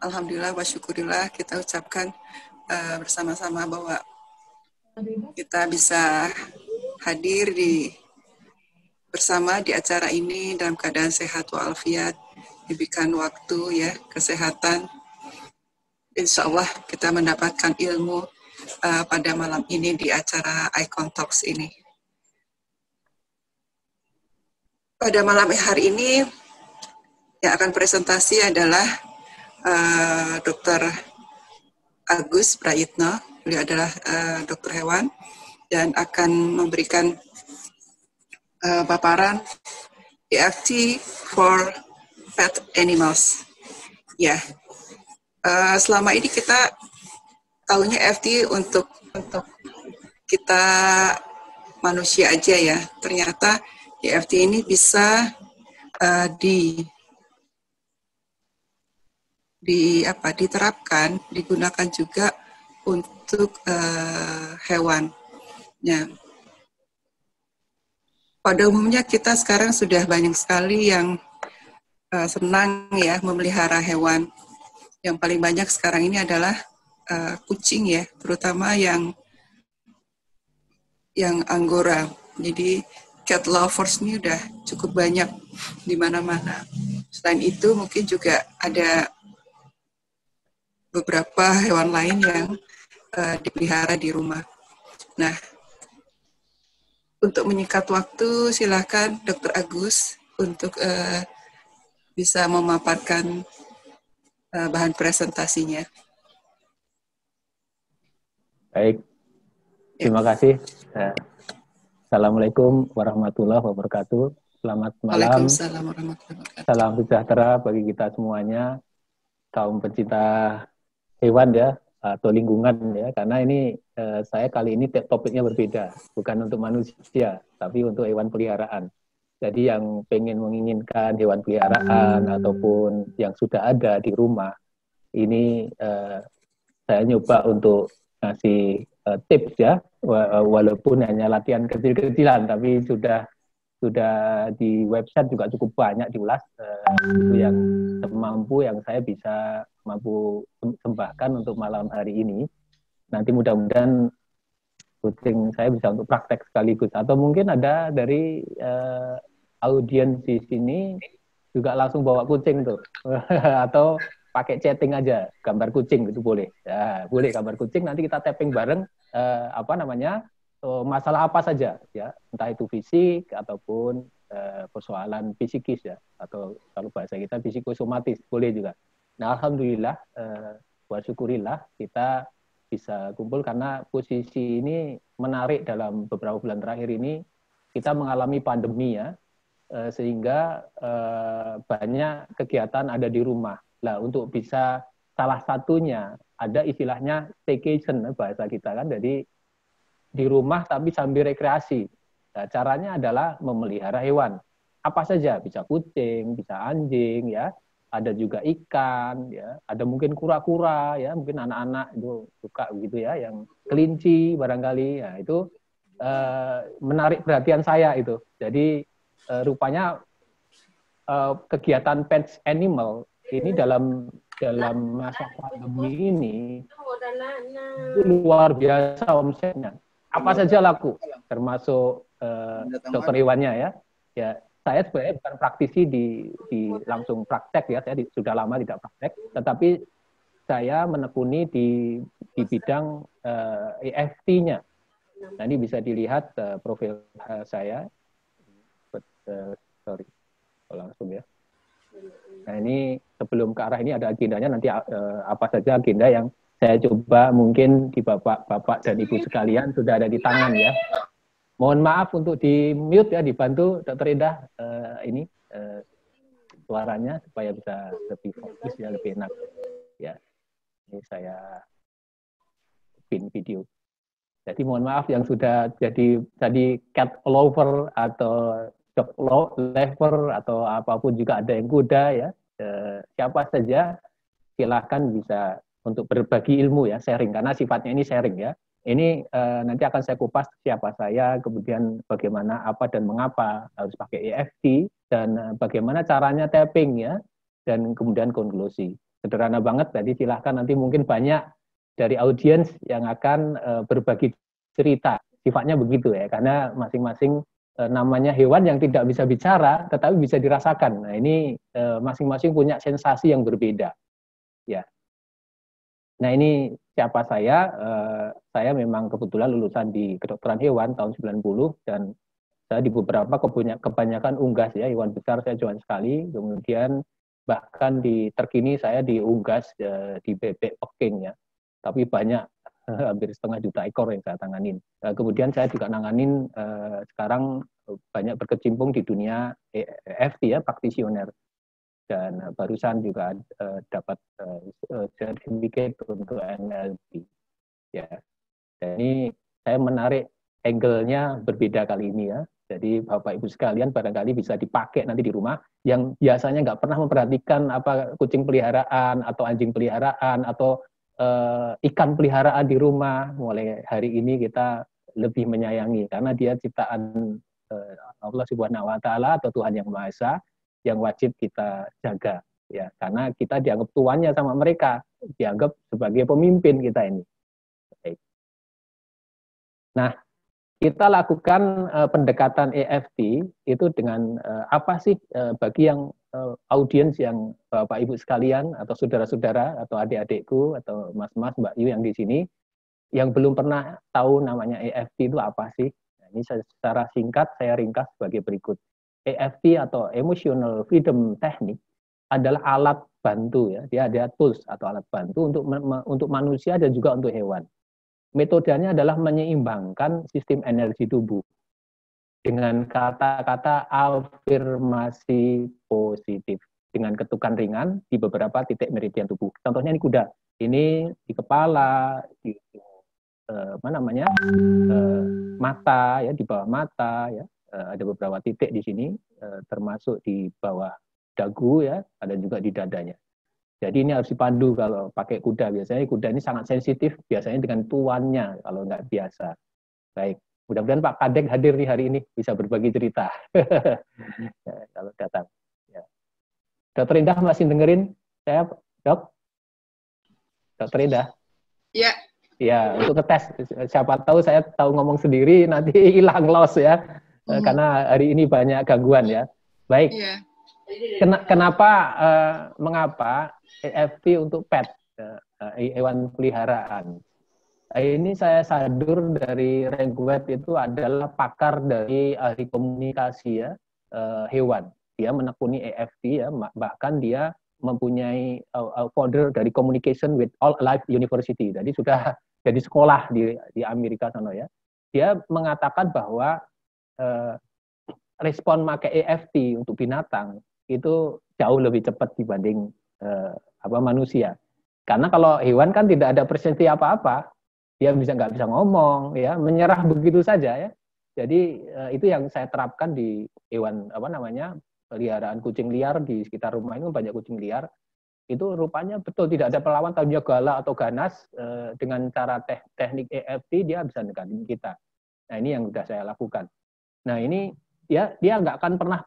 Alhamdulillah wa syukurillah kita ucapkan bersama-sama bahwa kita bisa hadir bersama di acara ini dalam keadaan sehat walafiat, diberikan waktu ya, kesehatan. Insya Allah kita mendapatkan ilmu pada malam ini di acara Icon Talks ini. Pada malam hari ini yang akan presentasi adalah Dr. Agus Prayitno. Beliau adalah dokter hewan dan akan memberikan paparan EFT for pet animals. Ya, selama ini kita tahunya EFT untuk kita manusia aja ya. Ternyata EFT ini bisa diterapkan, digunakan juga untuk hewan. Ya. Pada umumnya kita sekarang sudah banyak sekali yang senang ya memelihara hewan. Yang paling banyak sekarang ini adalah kucing ya, terutama yang Angora. Jadi cat lovers ini udah cukup banyak di mana-mana. Selain itu mungkin juga ada beberapa hewan lain yang dipelihara di rumah. Nah, untuk menyingkat waktu, silakan Dr. Agus untuk bisa memaparkan bahan presentasinya. Baik, terima kasih. Assalamualaikum warahmatullahi wabarakatuh. Selamat malam. Waalaikumsalam warahmatullahi wabarakatuh. Salam sejahtera bagi kita semuanya, kaum pencinta hewan ya, atau lingkungan ya, karena ini saya kali ini topiknya berbeda, bukan untuk manusia, tapi untuk hewan peliharaan. Jadi yang menginginkan hewan peliharaan ataupun yang sudah ada di rumah, ini saya nyoba untuk ngasih tips ya, walaupun hanya latihan kecil-kecilan, tapi sudah di website juga cukup banyak diulas, itu yang semampu yang saya bisa mampu sembahkan untuk malam hari ini. Nanti mudah-mudahan kucing saya bisa untuk praktek sekaligus, atau mungkin ada dari audiens di sini juga langsung bawa kucing tuh atau pakai chatting aja gambar kucing gitu boleh ya, boleh gambar kucing, nanti kita tapping bareng masalah apa saja ya, entah itu fisik ataupun persoalan psikis ya, atau kalau bahasa kita psikosomatis boleh juga. Nah, alhamdulillah wa syukurillah kita bisa kumpul karena posisi ini menarik. Dalam beberapa bulan terakhir ini kita mengalami pandemi ya, sehingga banyak kegiatan ada di rumah. Nah, untuk bisa salah satunya ada istilahnya staycation bahasa kita kan, jadi di rumah tapi sambil rekreasi. Nah, caranya adalah memelihara hewan. Apa saja, bisa kucing, bisa anjing ya, ada juga ikan ya, ada mungkin kura-kura ya, mungkin anak-anak itu suka begitu ya, yang kelinci barangkali ya, itu menarik perhatian saya itu. Jadi rupanya kegiatan pet animal ini dalam masa pandemi ini itu luar biasa omsetnya. Apa saja laku, termasuk dokter hewannya ya. Ya, saya sebenarnya bukan praktisi di langsung praktek ya, saya sudah lama tidak praktek, tetapi saya menekuni di bidang EFT-nya. Nah, ini bisa dilihat profil saya. Sorry, langsung ya. Nah, ini sebelum ke arah ini ada agendanya, nanti apa saja agenda yang saya coba mungkin di bapak-bapak dan ibu sekalian sudah ada di tangan ya. Mohon maaf untuk di mute ya, dibantu Dr. Indah ini suaranya supaya bisa lebih fokus ya, lebih enak ya. Ini saya pin video. Jadi mohon maaf yang sudah jadi cat lover atau dog lover atau apapun, juga ada yang kuda ya. Siapa saja silahkan bisa untuk berbagi ilmu ya, sharing, karena sifatnya ini sharing ya. Ini nanti akan saya kupas siapa saya, kemudian bagaimana, apa dan mengapa harus pakai EFT, dan bagaimana caranya tapping ya, dan kemudian konklusi. sederhana banget. Tadi silahkan nanti mungkin banyak dari audiens yang akan berbagi cerita. Sifatnya begitu ya, karena masing-masing namanya hewan yang tidak bisa bicara, tetapi bisa dirasakan. Nah ini masing-masing punya sensasi yang berbeda. Ya. Nah ini siapa saya? Saya memang kebetulan lulusan di kedokteran hewan tahun 90 dan saya di beberapa kebanyakan unggas ya, hewan besar saya cuman sekali, kemudian bahkan di terkini saya di unggas di bebek Peking ya, tapi banyak hampir 1,5 juta ekor yang saya tanganin. Kemudian saya juga nanganin sekarang banyak berkecimpung di dunia EFT ya, praktisioner. Dan barusan juga dapat sertifikat untuk NLP. Ya, dan ini saya menarik angle-nya berbeda kali ini ya. Jadi Bapak Ibu sekalian barangkali bisa dipakai nanti di rumah yang biasanya nggak pernah memperhatikan apa kucing peliharaan atau anjing peliharaan atau ikan peliharaan di rumah. Mulai hari ini kita lebih menyayangi karena dia ciptaan Allah Subhanahu wa taala atau Tuhan Yang Maha Esa yang wajib kita jaga ya, karena kita dianggap tuannya sama mereka, dianggap sebagai pemimpin kita ini. Baik. Nah, kita lakukan pendekatan EFT itu dengan apa sih bagi yang audiens yang Bapak Ibu sekalian atau saudara-saudara atau adik-adikku atau mas-mas Mbak Yu yang di sini yang belum pernah tahu namanya EFT itu apa sih? Nah, ini secara singkat saya ringkas sebagai berikut. EFT atau Emotional Freedom Technique adalah alat bantu ya, dia ada tools atau alat bantu untuk manusia dan juga untuk hewan. Metodenya adalah menyeimbangkan sistem energi tubuh dengan kata-kata afirmasi positif dengan ketukan ringan di beberapa titik meridian tubuh. Contohnya ini kuda, ini di kepala, di mata ya, di bawah mata ya. Ada beberapa titik di sini, termasuk di bawah dagu ya, ada juga di dadanya. Jadi ini harus dipandu kalau pakai kuda. Biasanya kuda ini sangat sensitif, biasanya dengan tuannya kalau nggak biasa. Baik, mudah-mudahan Pak Kadek hadir nih hari ini, bisa berbagi cerita. Ya, kalau datang. Ya. Dokter Indah masih dengerin saya, Dok? Dokter Indah? Ya. Ya, untuk ngetes. Siapa tahu saya tahu ngomong sendiri, nanti hilang loss ya. Karena hari ini banyak gangguan ya. Baik. Yeah. Kenapa, mengapa EFT untuk pet, hewan peliharaan? Ini saya sadur dari Rengguet itu adalah pakar dari ahli komunikasi ya, hewan. Dia menekuni EFT ya, bahkan dia mempunyai folder dari Communication with All Life University. Jadi sudah jadi sekolah di Amerika sana ya. Dia mengatakan bahwa respon pakai EFT untuk binatang itu jauh lebih cepat dibanding manusia. Karena kalau hewan kan tidak ada presensi apa-apa, dia nggak bisa ngomong, ya menyerah begitu saja ya. Jadi itu yang saya terapkan di hewan peliharaan kucing liar di sekitar rumah ini banyak kucing liar. Itu rupanya betul tidak ada perlawan, taunya galak atau ganas, dengan cara teknik EFT dia bisa mendekati kita. Nah ini yang sudah saya lakukan. Nah ini dia nggak akan pernah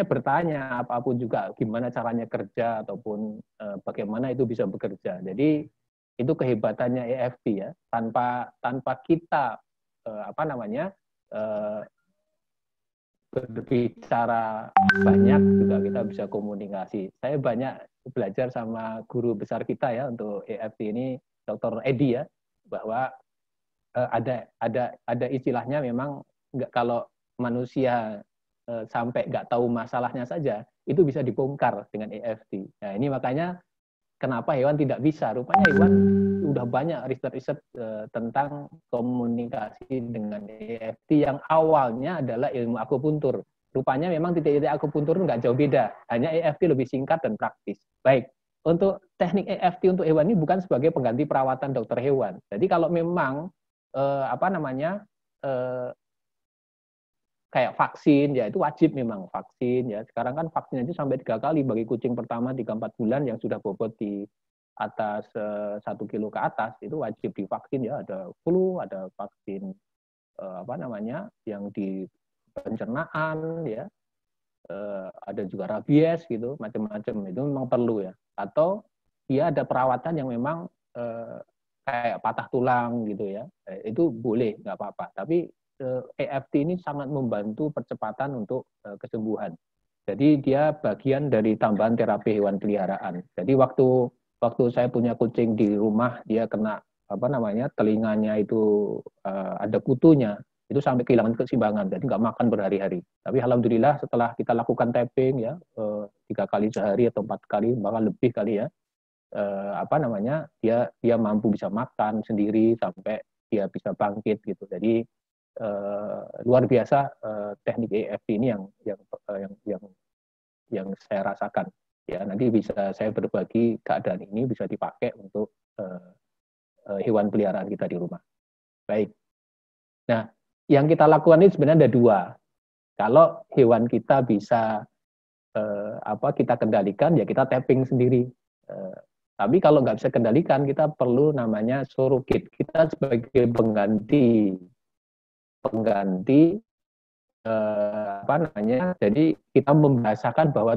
bertanya apapun juga gimana caranya kerja ataupun bagaimana itu bisa bekerja. Jadi itu kehebatannya EFT ya, tanpa kita berbicara banyak juga kita bisa komunikasi. Saya banyak belajar sama guru besar kita ya untuk EFT ini, Dr. Edi ya, bahwa ada istilahnya memang kalau manusia sampai nggak tahu masalahnya saja itu bisa dibongkar dengan EFT. Nah ini makanya kenapa hewan tidak bisa. Rupanya hewan udah banyak riset-riset tentang komunikasi dengan EFT yang awalnya adalah ilmu akupuntur. Rupanya memang titik-titik akupuntur nggak jauh beda, hanya EFT lebih singkat dan praktis. Baik, untuk teknik EFT untuk hewan ini bukan sebagai pengganti perawatan dokter hewan. Jadi kalau memang kayak vaksin ya itu wajib memang vaksin ya. Sekarang kan vaksin itu sampai 3 kali bagi kucing pertama 3-4 bulan yang sudah bobot di atas 1 kilo ke atas itu wajib divaksin ya. Ada flu, ada vaksin yang di pencernaan ya. ada juga rabies gitu, macam-macam itu memang perlu ya. Atau dia ada perawatan yang memang kayak patah tulang gitu ya, itu boleh, nggak apa-apa. Tapi EFT ini sangat membantu percepatan untuk kesembuhan. Jadi dia bagian dari tambahan terapi hewan peliharaan. Jadi waktu saya punya kucing di rumah, dia kena apa namanya, telinganya itu ada kutunya, itu sampai kehilangan keseimbangan, jadi nggak makan berhari-hari. Tapi alhamdulillah setelah kita lakukan tapping ya 3 kali sehari atau 4 kali, bahkan lebih kali ya, apa namanya, dia mampu bisa makan sendiri sampai dia bisa bangkit gitu. Jadi luar biasa teknik EFT ini yang saya rasakan. Ya, nanti bisa saya berbagi keadaan ini bisa dipakai untuk hewan peliharaan kita di rumah. Baik. Nah, yang kita lakukan ini sebenarnya ada 2. Kalau hewan kita bisa kita kendalikan, ya kita tapping sendiri. Tapi kalau nggak bisa kendalikan, kita perlu namanya surrogate. Kita sebagai pengganti jadi kita membahasakan bahwa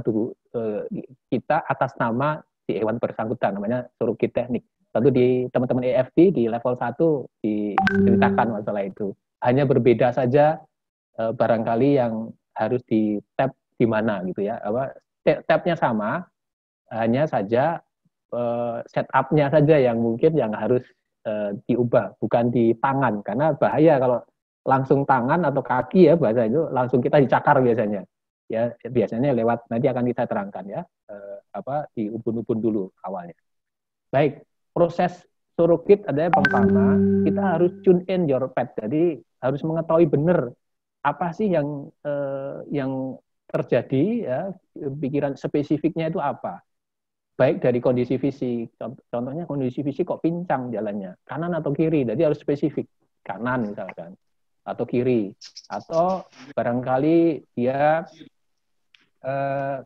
kita atas nama si hewan bersangkutan, namanya surrogate teknik. Tentu di teman-teman EFT di level 1 diceritakan masalah itu. Hanya berbeda saja barangkali yang harus di tap di mana gitu ya. Tabnya sama, hanya saja setup-nya saja yang mungkin yang harus diubah, bukan di tangan, karena bahaya kalau langsung tangan atau kaki ya, bahasa itu langsung kita dicakar biasanya. Ya, biasanya lewat, nanti akan kita terangkan ya, di ubun-ubun dulu awalnya. Baik, proses surrogate adalah yang pertama, kita harus tune in your pet. Jadi harus mengetahui benar apa sih yang terjadi ya, pikiran spesifiknya itu apa. Baik dari kondisi fisik, contohnya kondisi fisik kok pincang jalannya, kanan atau kiri, jadi harus spesifik, kanan misalkan, atau kiri, atau barangkali dia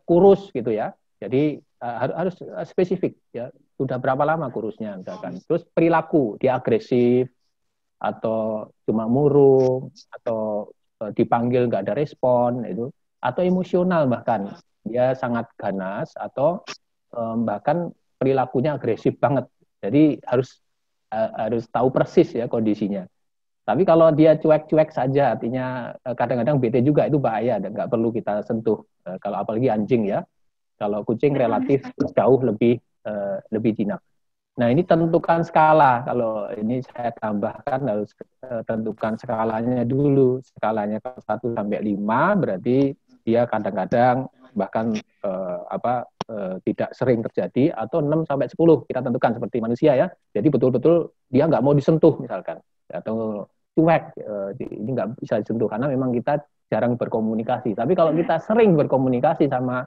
kurus gitu ya, jadi harus spesifik ya, sudah berapa lama kurusnya misalkan, terus perilaku, dia agresif, atau cuma murung, atau dipanggil nggak ada respon, itu, atau emosional bahkan, dia sangat ganas, atau bahkan perilakunya agresif banget. Jadi harus tahu persis ya kondisinya. Tapi kalau dia cuek-cuek saja, artinya kadang-kadang bete juga, itu bahaya dan nggak perlu kita sentuh. Kalau apalagi anjing ya. Kalau kucing relatif jauh lebih jinak. Nah, ini tentukan skala. Kalau ini saya tambahkan harus tentukan skalanya dulu. Skalanya 1 sampai 5 berarti dia kadang-kadang bahkan tidak sering terjadi, atau 6 sampai 10 kita tentukan seperti manusia ya. Jadi betul-betul dia nggak mau disentuh misalkan, atau cuek, ini nggak bisa disentuh karena memang kita jarang berkomunikasi. Tapi kalau kita sering berkomunikasi sama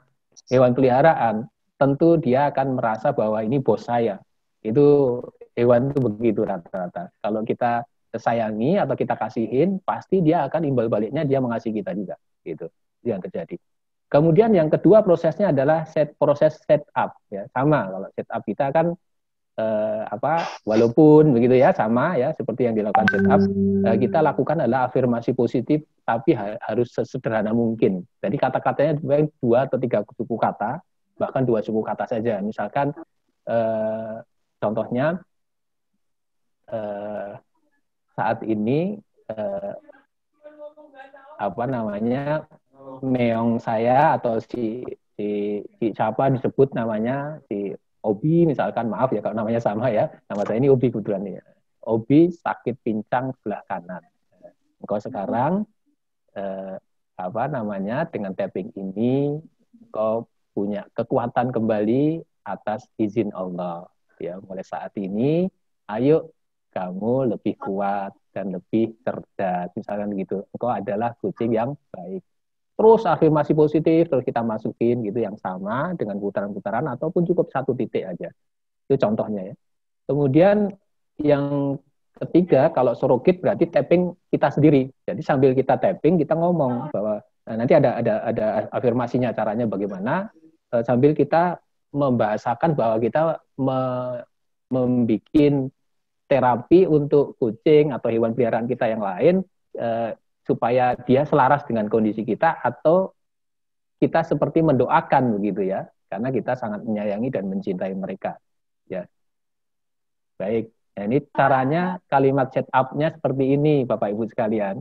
hewan peliharaan, tentu dia akan merasa bahwa ini bos saya. Itu hewan itu begitu rata-rata. Kalau kita sayangi atau kita kasihin, pasti dia akan imbal baliknya dia mengasihi kita juga. Gitu yang terjadi. Kemudian yang kedua prosesnya adalah proses setup ya, sama. Kalau setup kita kan walaupun begitu ya, sama ya seperti yang dilakukan setup, kita lakukan adalah afirmasi positif, tapi harus sesederhana mungkin. Jadi kata-katanya 2 atau 3 suku kata, bahkan 2 suku kata saja. Misalkan contohnya saat ini meong saya atau si siapa disebut namanya si Obi misalkan, maaf ya kalau namanya sama ya, nama saya ini Obi kebetulan ya. Obi sakit pincang sebelah kanan. Engkau sekarang dengan tapping ini engkau punya kekuatan kembali atas izin Allah. Ya, mulai saat ini ayo kamu lebih kuat dan lebih cerdas, misalkan gitu. Engkau adalah kucing yang baik. Terus afirmasi positif, terus kita masukin gitu yang sama dengan putaran-putaran, ataupun cukup 1 titik aja. Itu contohnya ya. Kemudian yang ketiga, kalau surrogate berarti tapping kita sendiri. Jadi sambil kita tapping, kita ngomong bahwa nanti ada afirmasinya, caranya bagaimana, sambil kita membahasakan bahwa kita membuat terapi untuk kucing atau hewan peliharaan kita yang lain, supaya dia selaras dengan kondisi kita, atau kita seperti mendoakan begitu ya, karena kita sangat menyayangi dan mencintai mereka. Ya, baik. Nah, ini caranya kalimat setup-nya seperti ini, Bapak Ibu sekalian.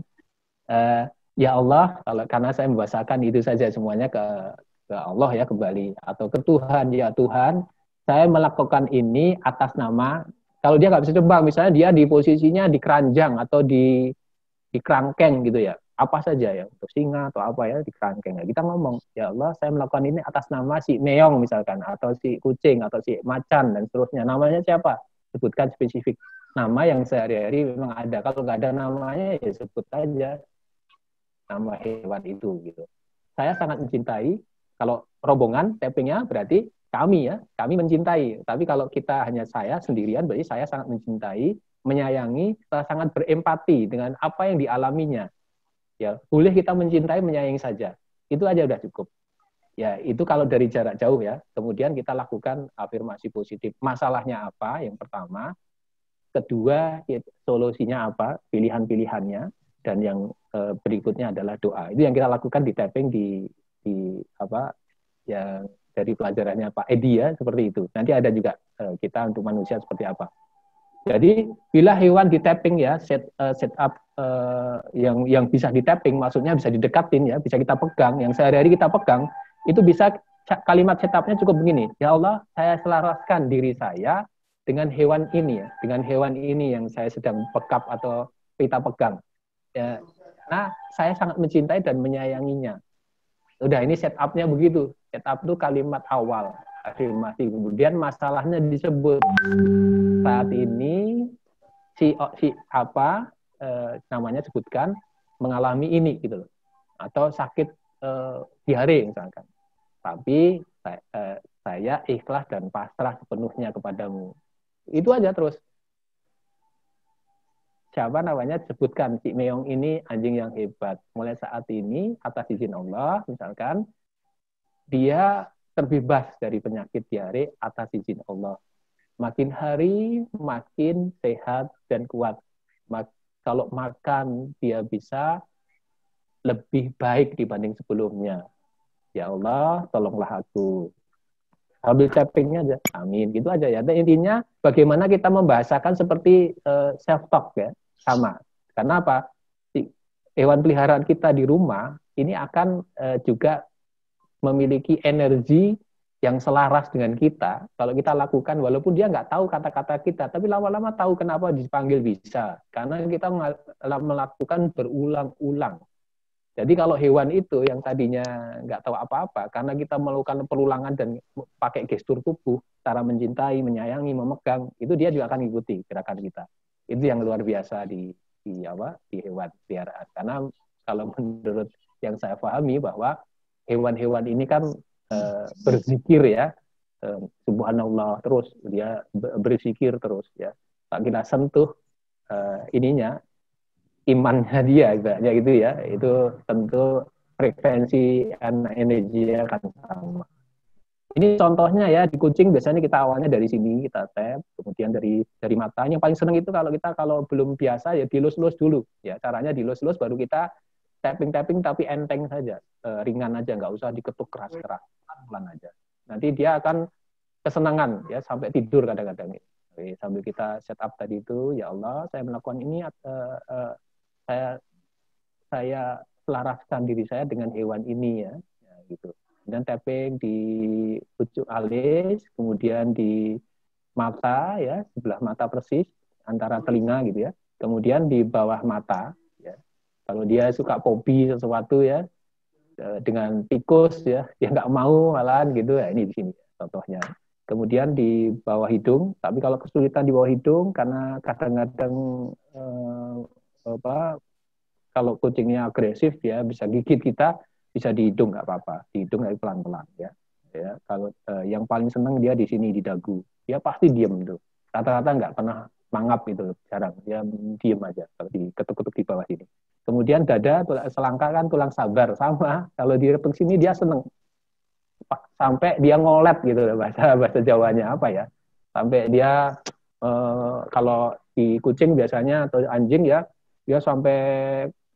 Ya Allah, karena saya membahasakan itu saja semuanya ke Allah ya kembali, atau ke Tuhan, ya Tuhan, saya melakukan ini atas nama, kalau dia nggak bisa tebak, misalnya dia di posisinya di keranjang atau di kerangkeng gitu ya, apa saja ya, untuk singa atau apa ya, di kerangkeng. Nah, kita ngomong, ya Allah, saya melakukan ini atas nama si meong misalkan, atau si kucing, atau si macan, dan seterusnya. Namanya siapa? Sebutkan spesifik. Nama yang sehari-hari memang ada. Kalau nggak ada namanya, ya sebut aja nama hewan itu gitu. Saya sangat mencintai. Kalau rombongan tappingnya berarti kami ya, kami mencintai. Tapi kalau kita hanya saya sendirian, berarti saya sangat mencintai, menyayangi, sangat berempati dengan apa yang dialaminya. Ya, boleh kita mencintai, menyayangi saja. Itu aja udah cukup. Ya, itu kalau dari jarak jauh ya. Kemudian kita lakukan afirmasi positif. Masalahnya apa? Yang pertama. Kedua, solusinya apa? Pilihan-pilihannya. Dan yang berikutnya adalah doa. Itu yang kita lakukan di tapping di apa? Yang dari pelajarannya Pak Edi ya, seperti itu. Nanti ada juga kita untuk manusia seperti apa. Jadi bila hewan di tapping ya, setup yang bisa di tapping, maksudnya bisa didekatin ya, bisa kita pegang, yang sehari-hari kita pegang, itu bisa kalimat setupnya cukup begini, ya Allah, saya selaraskan diri saya dengan hewan ini ya, dengan hewan ini yang saya sedang pekap atau kita pegang. Ya, nah, saya sangat mencintai dan menyayanginya. Udah, ini setupnya begitu. Setup itu kalimat awal afirmasi. Kemudian masalahnya disebut. Saat ini si apa namanya sebutkan mengalami ini gitu loh. Atau sakit diare misalkan. Tapi saya ikhlas dan pasrah sepenuhnya kepadamu. Itu aja terus. Siapa namanya sebutkan si meong ini anjing yang hebat. Mulai saat ini atas izin Allah misalkan dia terbebas dari penyakit diare atas izin Allah. Makin hari makin sehat dan kuat. Kalau makan dia bisa lebih baik dibanding sebelumnya. Ya Allah, tolonglah aku. Ambil tappingnya aja, amin. Gitu aja ya. Dan intinya bagaimana kita membahasakan seperti self-talk ya. Sama. Karena apa? Hewan peliharaan kita di rumah ini akan juga memiliki energi yang selaras dengan kita. Kalau kita lakukan, walaupun dia nggak tahu kata-kata kita, tapi lama-lama tahu kenapa dipanggil bisa. Karena kita melakukan berulang-ulang. Jadi kalau hewan itu yang tadinya nggak tahu apa-apa, karena kita melakukan perulangan dan pakai gestur tubuh, cara mencintai, menyayangi, memegang, itu dia juga akan ikuti gerakan kita. Itu yang luar biasa di hewan peliharaan. Karena kalau menurut yang saya pahami bahwa hewan-hewan ini kan berzikir ya, subhanallah terus, dia berzikir terus ya. Tak kita sentuh ininya, imannya dia, ibaratnya gitu ya, itu tentu frekuensi energi akan sama. Ini contohnya ya, di kucing biasanya kita awalnya dari sini, kita tap, kemudian dari mata. Yang paling seneng itu kalau belum biasa ya dilus-lus dulu. Ya, caranya dilus-lus baru kita tapping-tapping tapi enteng saja, ringan aja, nggak usah diketuk keras-keras, pelan aja. Nanti dia akan kesenangan ya sampai tidur kadang-kadang. Oke, sambil kita setup tadi itu, ya Allah, saya melakukan ini, saya selaraskan diri saya dengan hewan ini ya gitu. Dan tapping di ujung alis, kemudian di mata ya, sebelah mata persis antara telinga gitu ya. Kemudian di bawah mata ya. Kalau dia suka fobi sesuatu ya, dengan tikus ya, dia nggak mau malahan gitu ya, ini di sini contohnya. Kemudian di bawah hidung, tapi kalau kesulitan di bawah hidung karena kadang-kadang kalau kucingnya agresif ya bisa gigit kita, bisa di hidung nggak apa-apa, di hidung tapi pelan-pelan ya. Ya kalau yang paling senang dia di sini di dagu, dia pasti diem tuh. Rata-rata nggak pernah mangap itu, jarang, dia diem aja kalau diketuk-ketuk di bawah sini. Kemudian dada, selangkah kan tulang sabar sama, kalau di repek sini dia seneng sampai dia ngolet gitu bahasa Jawanya apa ya, sampai dia kalau di kucing biasanya atau anjing ya, dia sampai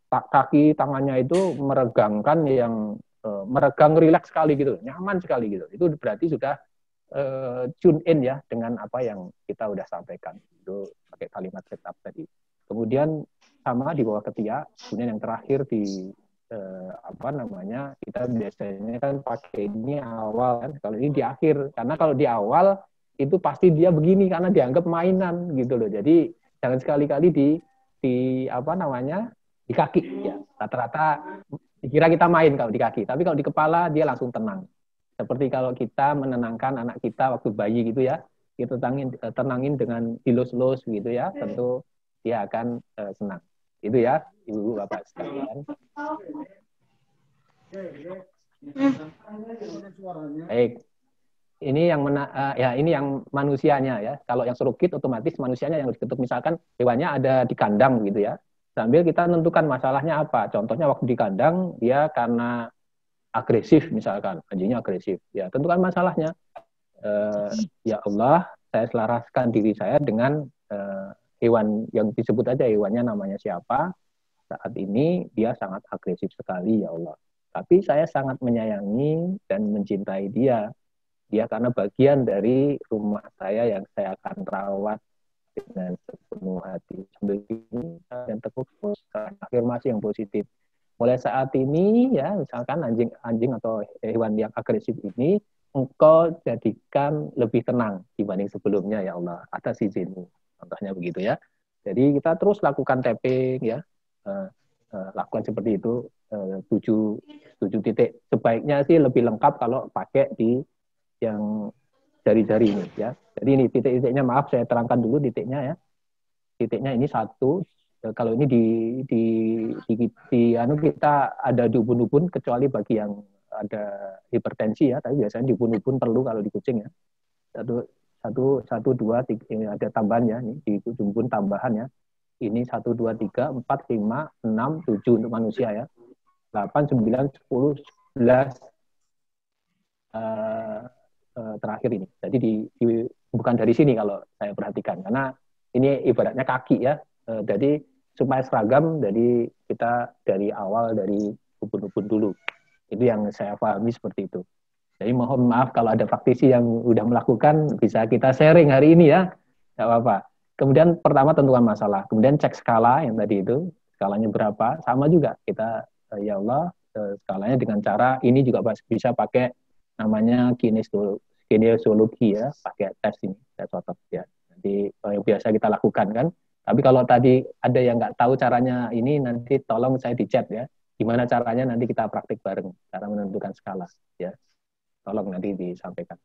kaki tangannya itu meregangkan yang meregang, rileks sekali gitu, nyaman sekali gitu. Itu berarti sudah tune in ya dengan apa yang kita udah sampaikan. Itu pakai kalimat setup tadi. Kemudian sama di bawah ketiak, kemudian yang terakhir di apa namanya, kita biasanya kan pakai ini awal kan, kalau ini di akhir, karena kalau di awal itu pasti dia begini karena dianggap mainan gitu loh. Jadi jangan sekali-kali di apa namanya, di kaki ya. Rata-rata dikira kita main kalau di kaki, tapi kalau di kepala dia langsung tenang. Seperti kalau kita menenangkan anak kita waktu bayi gitu ya, kita tenangin dengan dilus-lus gitu ya, tentu dia akan senang. Itu ya, Ibu Bapak sekalian. Baik. Ini yang ya ini yang manusianya ya. Kalau yang serukit otomatis manusianya yang diketuk. Misalkan hewannya ada di kandang gitu ya. Sambil kita menentukan masalahnya apa. Contohnya waktu di kandang dia karena agresif misalkan, anjingnya agresif. Ya, tentukan masalahnya. Ya Allah, saya selaraskan diri saya dengan hewan yang disebut aja hewannya namanya siapa. Saat ini dia sangat agresif sekali ya Allah. Tapi saya sangat menyayangi dan mencintai dia. Dia karena bagian dari rumah saya yang saya akan rawat dengan sepenuh hati. Sambil ini dan tekuk afirmasi yang positif. Mulai saat ini ya, misalkan anjing atau hewan yang agresif ini engkau jadikan lebih tenang dibanding sebelumnya ya Allah, atas izinmu. Contohnya begitu ya. Jadi kita terus lakukan tapping ya. Lakukan seperti itu 7 titik. Sebaiknya sih lebih lengkap kalau pakai di yang jari-jari ini ya. Jadi ini titik-titiknya, maaf saya terangkan dulu titiknya ya. Titiknya ini 1. Kalau ini di anu kita ada di ubun-ubun, kecuali bagi yang ada hipertensi ya, tapi biasanya di ubun-ubun perlu kalau di kucing ya. 1, 2, 3, ini ada tambahannya nih, di ubun tambahan ya. Ini 1, 2, 3, 4, 5, 6, 7 untuk manusia ya. 8, 9, 10, 11 terakhir ini. Jadi bukan dari sini kalau saya perhatikan, karena ini ibaratnya kaki ya. Jadi supaya seragam, jadi kita dari awal dari ubun-ubun dulu. Itu yang saya pahami seperti itu. Jadi mohon maaf kalau ada praktisi yang udah melakukan, bisa kita sharing hari ini ya, nggak apa-apa. Kemudian pertama tentukan masalah, kemudian cek skala yang tadi itu, skalanya berapa, sama juga kita ya Allah skalanya dengan cara ini juga bisa pakai namanya kinesiologi ya, pakai tes ini, tes otot ya. Nanti yang biasa kita lakukan kan. Tapi kalau tadi ada yang nggak tahu caranya ini, nanti tolong saya di chat ya. Gimana caranya nanti kita praktik bareng, cara menentukan skala ya. Tolong nanti disampaikan.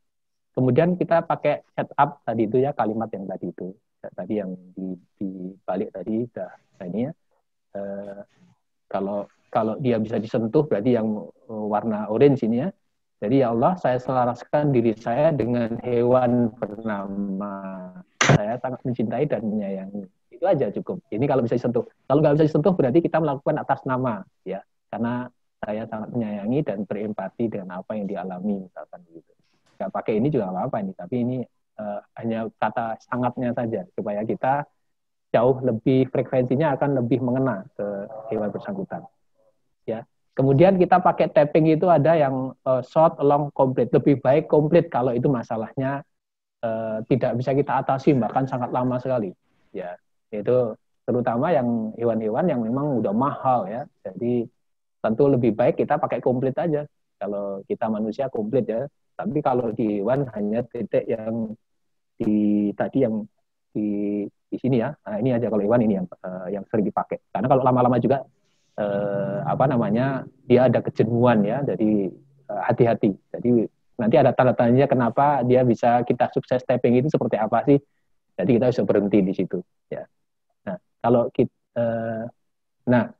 Kemudian kita pakai setup tadi itu ya, kalimat yang tadi itu. Tadi yang di balik tadi udah ini ya. Kalau dia bisa disentuh berarti yang warna orange ini ya. Jadi ya Allah, saya selaraskan diri saya dengan hewan bernama saya sangat mencintai dan menyayangi. Itu aja cukup. Ini kalau bisa disentuh. Kalau nggak bisa disentuh berarti kita melakukan atas nama ya. Karena saya sangat menyayangi dan berempati dengan apa yang dialami misalkan gitu. Nggak pakai ini juga nggak apa-apa ini, tapi ini hanya kata sangatnya saja supaya kita jauh lebih frekuensinya akan lebih mengena ke hewan bersangkutan. Ya. Kemudian kita pakai tapping itu ada yang short, long, complete. Lebih baik complete kalau itu masalahnya tidak bisa kita atasi, bahkan sangat lama sekali. Ya, itu terutama yang hewan-hewan yang memang udah mahal ya. Jadi tentu lebih baik kita pakai komplit aja. Kalau kita manusia komplit ya. Tapi kalau di hewan hanya titik yang tadi yang di sini ya. Nah, ini aja kalau hewan ini yang sering dipakai. Karena kalau lama-lama juga apa namanya, dia ada kejenuhan ya. Jadi hati-hati. Jadi nanti ada tanda-tandanya kenapa dia bisa kita sukses tapping itu seperti apa sih. Jadi kita bisa berhenti di situ ya. Nah, kalau kita nah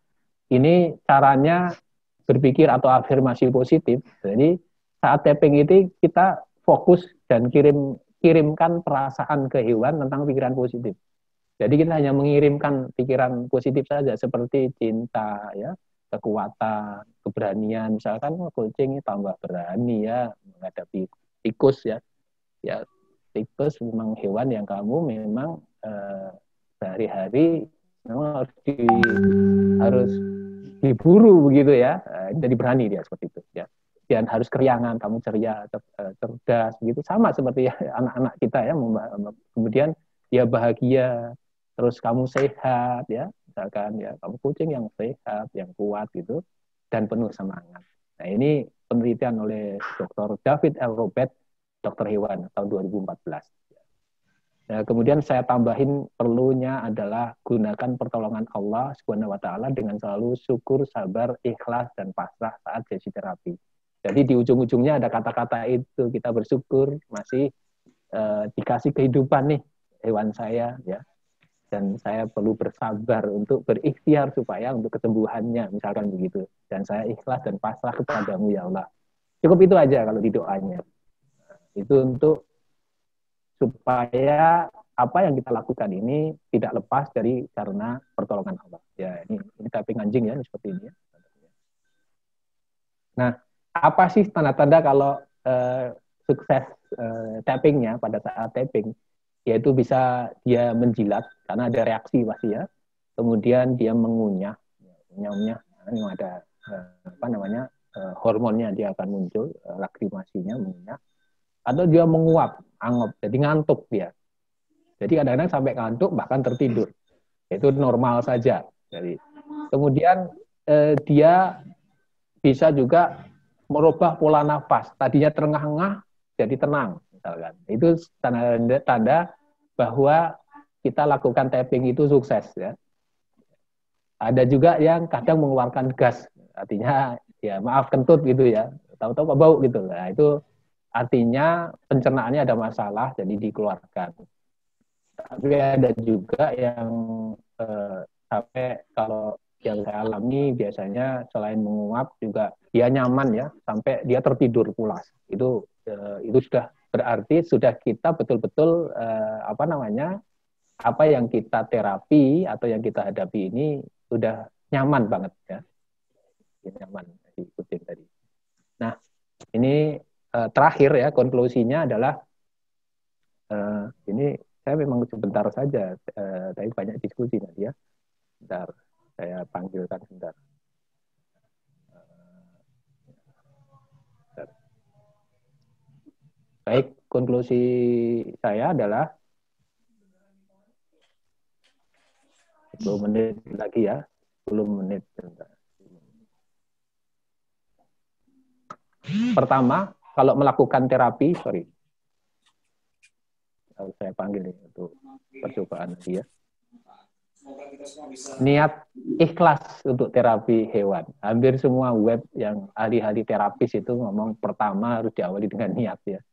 ini caranya berpikir atau afirmasi positif. Jadi saat tapping itu kita fokus dan kirimkan perasaan ke hewan tentang pikiran positif. Jadi kita hanya mengirimkan pikiran positif saja seperti cinta ya, kekuatan, keberanian. Misalkan kucing tambah berani ya menghadapi tikus ya. Ya, tikus memang hewan yang kamu memang sehari-hari memang harus diburu begitu ya. Jadi berani dia seperti itu ya. kemudian harus keriangan, kamu ceria, cerdas, gitu. Sama seperti anak-anak kita ya, kemudian dia bahagia, terus kamu sehat ya, misalkan ya kamu kucing yang sehat, yang kuat gitu, dan penuh semangat. Nah ini penelitian oleh Dr. David L. Robert, dokter hewan tahun 2014. Nah, kemudian saya tambahin perlunya adalah gunakan pertolongan Allah Subhanahu wa taala dengan selalu syukur, sabar, ikhlas dan pasrah saat sesi terapi. Jadi di ujung-ujungnya ada kata-kata itu, kita bersyukur masih dikasih kehidupan nih hewan saya ya. Dan saya perlu bersabar untuk berikhtiar supaya untuk kesembuhannya, misalkan begitu. Dan saya ikhlas dan pasrah kepadamu ya Allah. Cukup itu aja kalau di doanya. Itu untuk supaya apa yang kita lakukan ini tidak lepas dari karena pertolongan Allah. Ya, ini tapping anjing ya, seperti ini ya. Nah, apa sih tanda-tanda kalau sukses tappingnya pada saat tapping? Yaitu bisa dia menjilat karena ada reaksi pasti ya. Kemudian dia mengunyah, ini ada hormonnya dia akan muncul, lakrimasinya mengunyah. Atau dia menguap, angop, jadi ngantuk dia. Jadi kadang-kadang sampai ngantuk bahkan tertidur. Itu normal saja. Jadi kemudian dia bisa juga merubah pola nafas. Tadinya terengah-engah jadi tenang, misalkan. Itu tanda bahwa kita lakukan tapping itu sukses ya. Ada juga yang kadang mengeluarkan gas, artinya ya maaf kentut gitu ya, tahu-tahu bau gitu. Nah, itu artinya pencernaannya ada masalah, jadi dikeluarkan. Tapi ada juga yang sampai kalau yang saya alami biasanya selain menguap juga dia nyaman ya, sampai dia tertidur pulas. Itu sudah berarti sudah kita betul-betul apa yang kita terapi atau yang kita hadapi ini sudah nyaman banget ya, nyaman di kucing tadi. Nah ini terakhir ya, konklusinya adalah ini saya memang sebentar saja, tapi banyak diskusi nanti ya. Bentar, saya panggilkan sebentar. Baik, konklusi saya adalah 10 menit lagi ya, 10 menit. Pertama, kalau melakukan terapi, saya panggil ini untuk percobaan lagi ya. Niat ikhlas untuk terapi hewan. Hampir semua web yang ahli-ahli terapis itu ngomong pertama harus diawali dengan niat ya.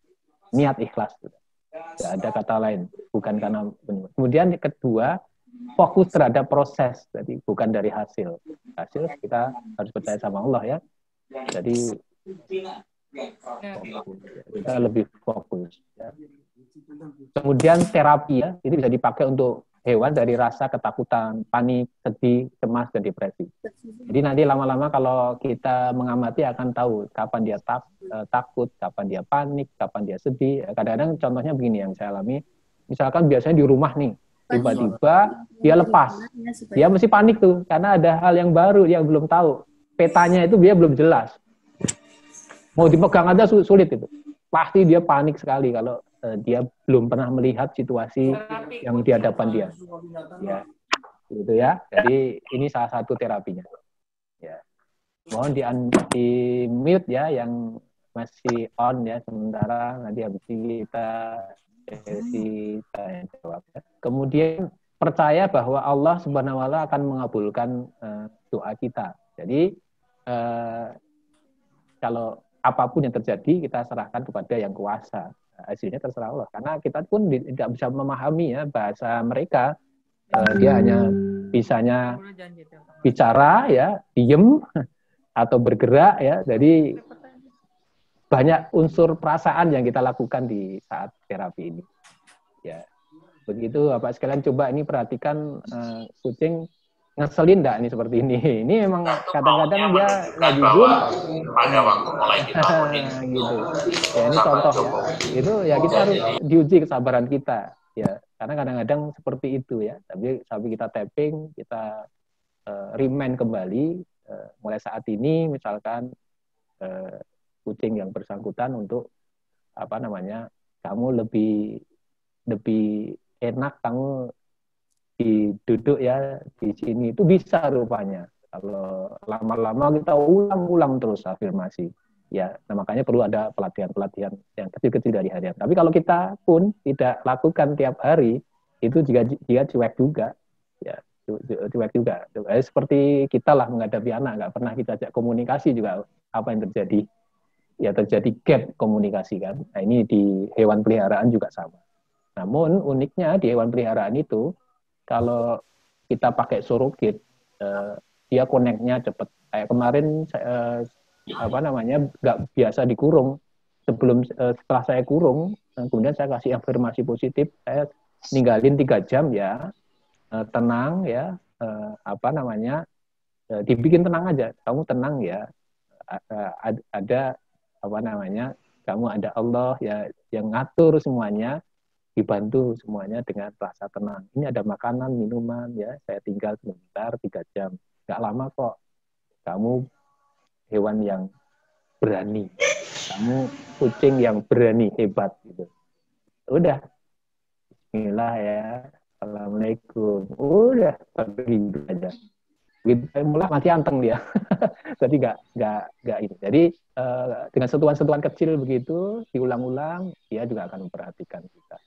Niat ikhlas. Tidak ada kata lain, bukan karena penyembuhan. Kemudian kedua, fokus terhadap proses, jadi bukan dari hasil. Hasil kita harus percaya sama Allah ya. Jadi kita lebih fokus. Ya. Kemudian terapi ya, ini bisa dipakai untuk hewan dari rasa ketakutan, panik, sedih, cemas, dan depresi. Jadi nanti lama-lama kalau kita mengamati akan tahu kapan dia takut, kapan dia panik, kapan dia sedih. Kadang-kadang contohnya begini yang saya alami, misalkan biasanya di rumah nih, tiba-tiba dia lepas. Dia mesti panik tuh, karena ada hal yang baru yang belum tahu. Petanya itu dia belum jelas. Mau dipegang aja sulit itu. Pasti dia panik sekali kalau dia belum pernah melihat situasi yang di hadapan dia. Ya, gitu ya. Jadi ini salah satu terapinya. Ya. Mohon di mute ya yang masih on ya sementara, nanti habis ini kita sesi tanya jawab. Ya. Kemudian percaya bahwa Allah Subhanahu wa taala akan mengabulkan doa kita. Jadi kalau apapun yang terjadi kita serahkan kepada yang kuasa. Hasilnya terserah Allah. Karena kita pun tidak bisa memahami ya bahasa mereka. Dia hanya bisanya bicara ya, diem atau bergerak ya. Jadi banyak unsur perasaan yang kita lakukan di saat terapi ini. Ya. Begitu Bapak sekalian, coba ini perhatikan kucing ngeselin enggak ini seperti ini. Ini memang kadang-kadang dia lagi zoom pada waktu mulai kita gitu. Ya ini contoh ya. Itu ya kita harus diuji kesabaran kita ya. Karena kadang-kadang seperti itu ya. Tapi sampai kita tapping, kita remind kembali mulai saat ini misalkan kucing yang bersangkutan untuk apa namanya, kamu lebih lebih enak kamu duduk ya di sini, itu bisa rupanya. Kalau lama-lama kita ulang-ulang terus afirmasi, ya, nah makanya perlu ada pelatihan-pelatihan yang kecil-kecil dari harian. Tapi kalau kita pun tidak lakukan tiap hari, itu juga dia cuek juga, ya, cuek juga. Seperti kita lah menghadapi anak, nggak pernah kita ajak komunikasi juga, apa yang terjadi? Ya terjadi gap komunikasi kan. Nah ini di hewan peliharaan juga sama. Namun uniknya di hewan peliharaan itu, kalau kita pakai surrogate, dia connect-nya cepat. Kayak kemarin apa namanya, nggak biasa dikurung. Setelah saya kurung, kemudian saya kasih afirmasi positif, saya ninggalin 3 jam ya, tenang ya, apa namanya, dibikin tenang aja. Kamu tenang ya, ada apa namanya, kamu ada Allah ya yang ngatur semuanya, dibantu semuanya dengan rasa tenang. Ini ada makanan, minuman, ya, saya tinggal sebentar 3 jam. Nggak lama kok. Kamu hewan yang berani. Kamu kucing yang berani, hebat. Gitu. Udah. Bismillah ya. Assalamualaikum. Udah. Pergi aja. Gitu, mulai masih anteng dia. Jadi nggak ini. Jadi dengan sentuhan-sentuhan kecil begitu, diulang-ulang, dia juga akan memperhatikan kita.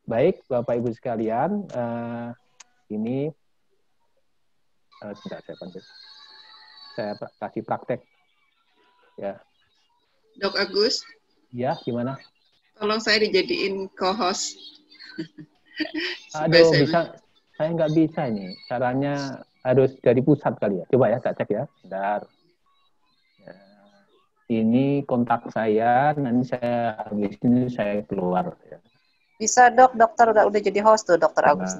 Baik, Bapak Ibu sekalian, ini sebentar saya kasih praktek ya. Dok Agus, Ya, gimana? tolong saya dijadiin co-host. Aduh, bisa, saya nggak bisa ini. Caranya harus dari pusat kali ya. Coba ya, tak cek ya. Bentar. Ya. Ini kontak saya, nanti saya habis ini saya keluar. Ya. Bisa dok, dokter udah jadi host tuh, dokter Agus.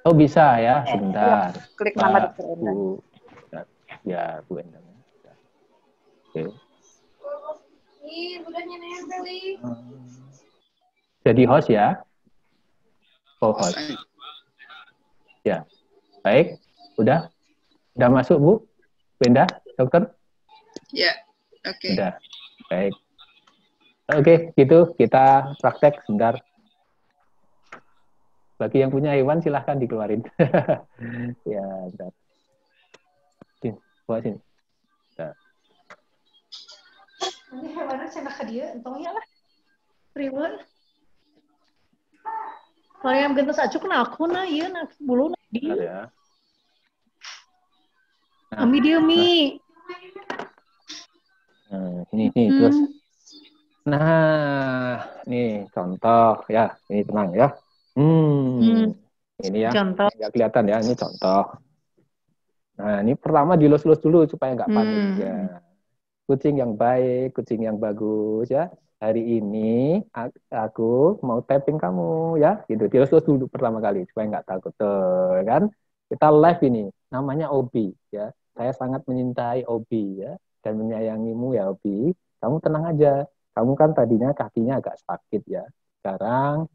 Oh bisa ya, sebentar. Iya, klik nama dokter Endang. Ya, Bu Endang. Oke. Jadi host ya. Oh, host. Ya. Baik. Udah masuk Bu? Benda, dokter? Ya, oke. Udah. Baik. Oke, gitu kita praktek sebentar. Bagi yang punya hewan silahkan dikeluarin. Ya, bentar. Sini, bawa sini. Bentar. Nanti hewannya cenah ke dia, entongnya lah. Riwen. Kalau yang gentos acuk kena aku nah, iya nah bulu nah dia. Ya. Nah, Ami dia Mi. Nah, ini terus. Nah, nih contoh ya. Ini tenang ya. Ini ya. Contoh. Nggak kelihatan ya. Ini contoh. Nah, ini pertama dilus-lus dulu supaya nggak panik ya. Kucing yang baik, kucing yang bagus ya. Hari ini aku mau tapping kamu ya. Gitu. Dilus-lus dulu pertama kali supaya nggak takut tuh kan. Kita live ini. Namanya Obi ya. Saya sangat mencintai Obi ya dan menyayangimu ya Obi. Kamu tenang aja. Kamu kan tadinya kakinya agak sakit ya. Sekarang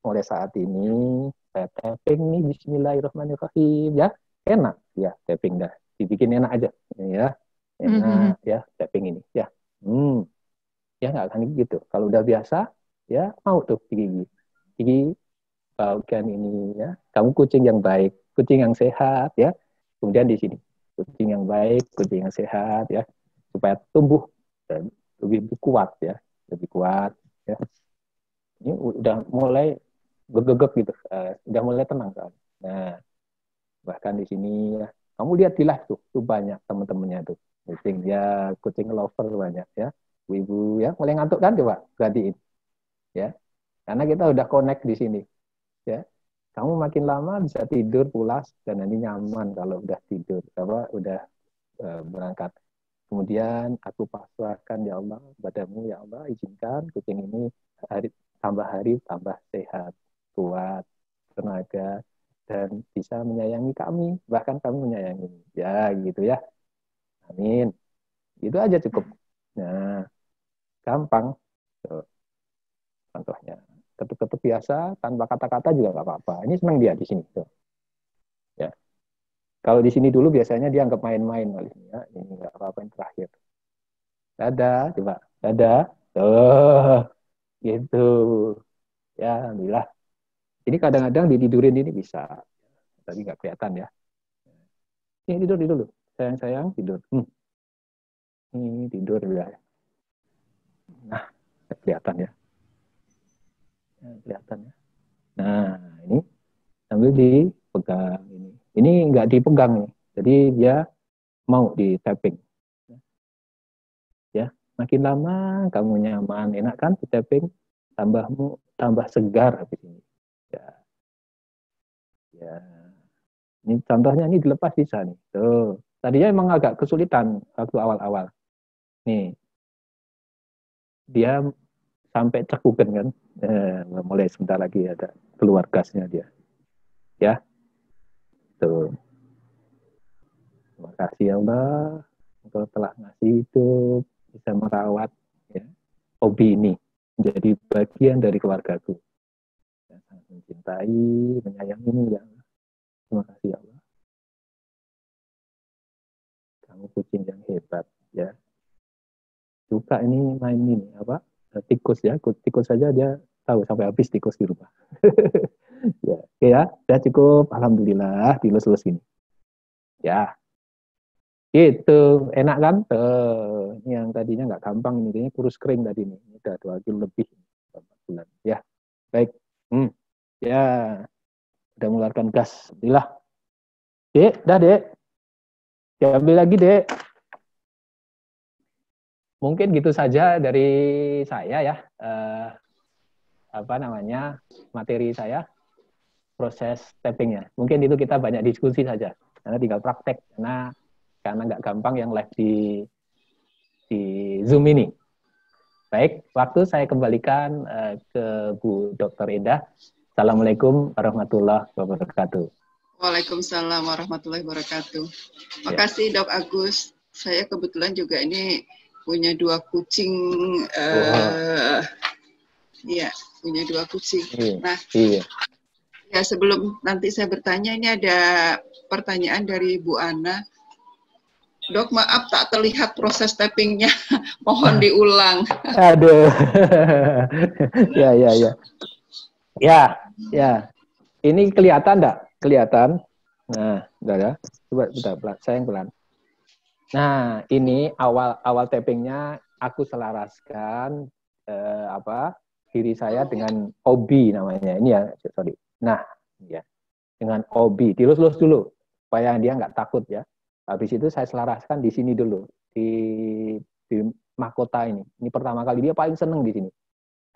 mulai saat ini saya tapping nih, Bismillahirrahmanirrahim ya. Enak ya tapping dah. Dibikin enak aja ya. Enak ya tapping ini ya. Ya nggak akan gitu. Kalau udah biasa ya mau tuh gigi. Gigi bagian ini ya. Kamu kucing yang baik, kucing yang sehat ya. Kemudian di sini kucing yang baik, kucing yang sehat ya. Supaya tumbuh dan lebih kuat ya. Lebih kuat ya. Ini udah mulai gegegek gitu, udah mulai tenang kan. Nah, bahkan di sini ya, kamu lihat di live tuh banyak teman-temannya tuh, kucing lover banyak ya, ibu ya, mulai ngantuk kan, coba perhatiin ya, karena kita udah connect di sini ya. Kamu makin lama bisa tidur pulas dan nanti nyaman kalau udah tidur, udah berangkat. Kemudian aku pasrahkan ya Allah padamu ya Allah, izinkan kucing ini hari tambah sehat, kuat, tenaga, dan bisa menyayangi kami, bahkan kami menyayangi. Ya gitu ya. Amin. Itu aja cukup. Nah, gampang. Tuh, contohnya. Ketuk-ketuk biasa, tanpa kata-kata juga nggak apa-apa. Ini senang dia di sini. Tuh. Ya. Kalau di sini dulu biasanya dia anggap main-main kali ya. Ini nggak apa-apa yang terakhir. Dadah, coba. Dadah. Tuh, gitu. Ya, alhamdulillah. Ini kadang-kadang ditidurin ini bisa. Tapi nggak kelihatan ya. Ini tidur dulu. Sayang-sayang, tidur. Ini tidur ya. Nah, kelihatan ya. Kelihatan ya. Nah, ini sambil dipegang ini. Ini nggak dipegang nih. Jadi dia mau di tapping. Ya, makin lama kamu nyaman, enak kan di tapping, tambah segar habis ini. Ya, ya. Ini contohnya ini dilepas bisa nih. Tuh. Tadinya emang agak kesulitan waktu awal-awal. Nih, dia sampai cekukan kan. Mulai sebentar lagi ada keluar gasnya dia. Ya, tuh. Terima kasih ya Allah. Engkau telah ngasih hidup, bisa merawat ya, hobi ini menjadi bagian dari keluargaku. Yang sangat mencintai, menyayangimu ya Allah. Terima kasih ya Allah. Kamu kucing yang hebat ya. Suka ini main ini apa? Tikus ya. Tikus saja dia tahu sampai habis tikus di rumah. Ya, oke ya. Sudah cukup. Alhamdulillah dilus-lus ini. Ya. Gitu, enak kan? Tuh, ini yang tadinya nggak gampang ini, kayaknya kurus kering tadi nih. Ini udah 2 kilo lebih 4 bulan. Ya, baik. Ya, udah mengeluarkan gas. Alhamdulillah. Dek, dah dek. Diambil lagi dek. Mungkin gitu saja dari saya ya. Materi saya, proses tappingnya. Mungkin itu kita banyak diskusi saja. Karena tinggal praktek. Karena nggak gampang yang live di Zoom ini. Baik, waktu saya kembalikan ke Bu Dr. Endah. Assalamualaikum warahmatullahi wabarakatuh. Waalaikumsalam warahmatullahi wabarakatuh. Makasih Dok Agus. Saya kebetulan juga ini punya 2 kucing. Iya, punya 2 kucing. Nah, ya sebelum nanti saya bertanya, ini ada pertanyaan dari Bu Ana. Dok, maaf tak terlihat proses tappingnya. Mohon diulang. Aduh. Ya. Ya. Ini kelihatan enggak? Kelihatan. Nah, udah ya. Coba bentar, saya yang pelan. Nah, ini awal tappingnya aku selaraskan diri saya dengan OB namanya. Ini ya, sorry. Nah, ya. Dengan OB. Dilus-lus dulu supaya dia nggak takut ya. Habis itu saya selaraskan di sini dulu, di mahkota ini. Ini pertama kali dia paling seneng di sini.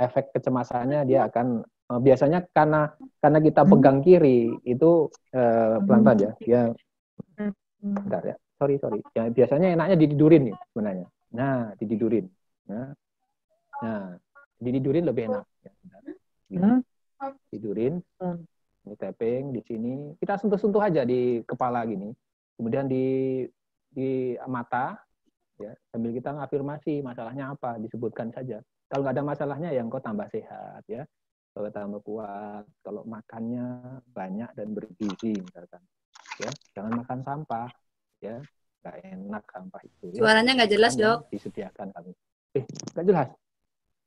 Efek kecemasannya dia akan biasanya karena kita pegang kiri itu pelan-pelan ya. Dia bentar ya. Sorry. Ya, biasanya enaknya ditidurin nih sebenarnya. Nah, ditidurin. Nah, ditidurin lebih enak. Ya, tidurin. Ini tapping di sini. Kita sentuh-sentuh aja di kepala gini. Kemudian di mata, ya, sambil kita ngafirmasi masalahnya apa, disebutkan saja. Kalau nggak ada masalahnya, ya engkau tambah sehat, ya, kalau tambah kuat, kalau makannya banyak dan bergizi, misalkan, ya, jangan makan sampah, ya, nggak enak sampah itu. Ya. Suaranya nggak jelas, Dok. Disediakan kami. Nggak jelas.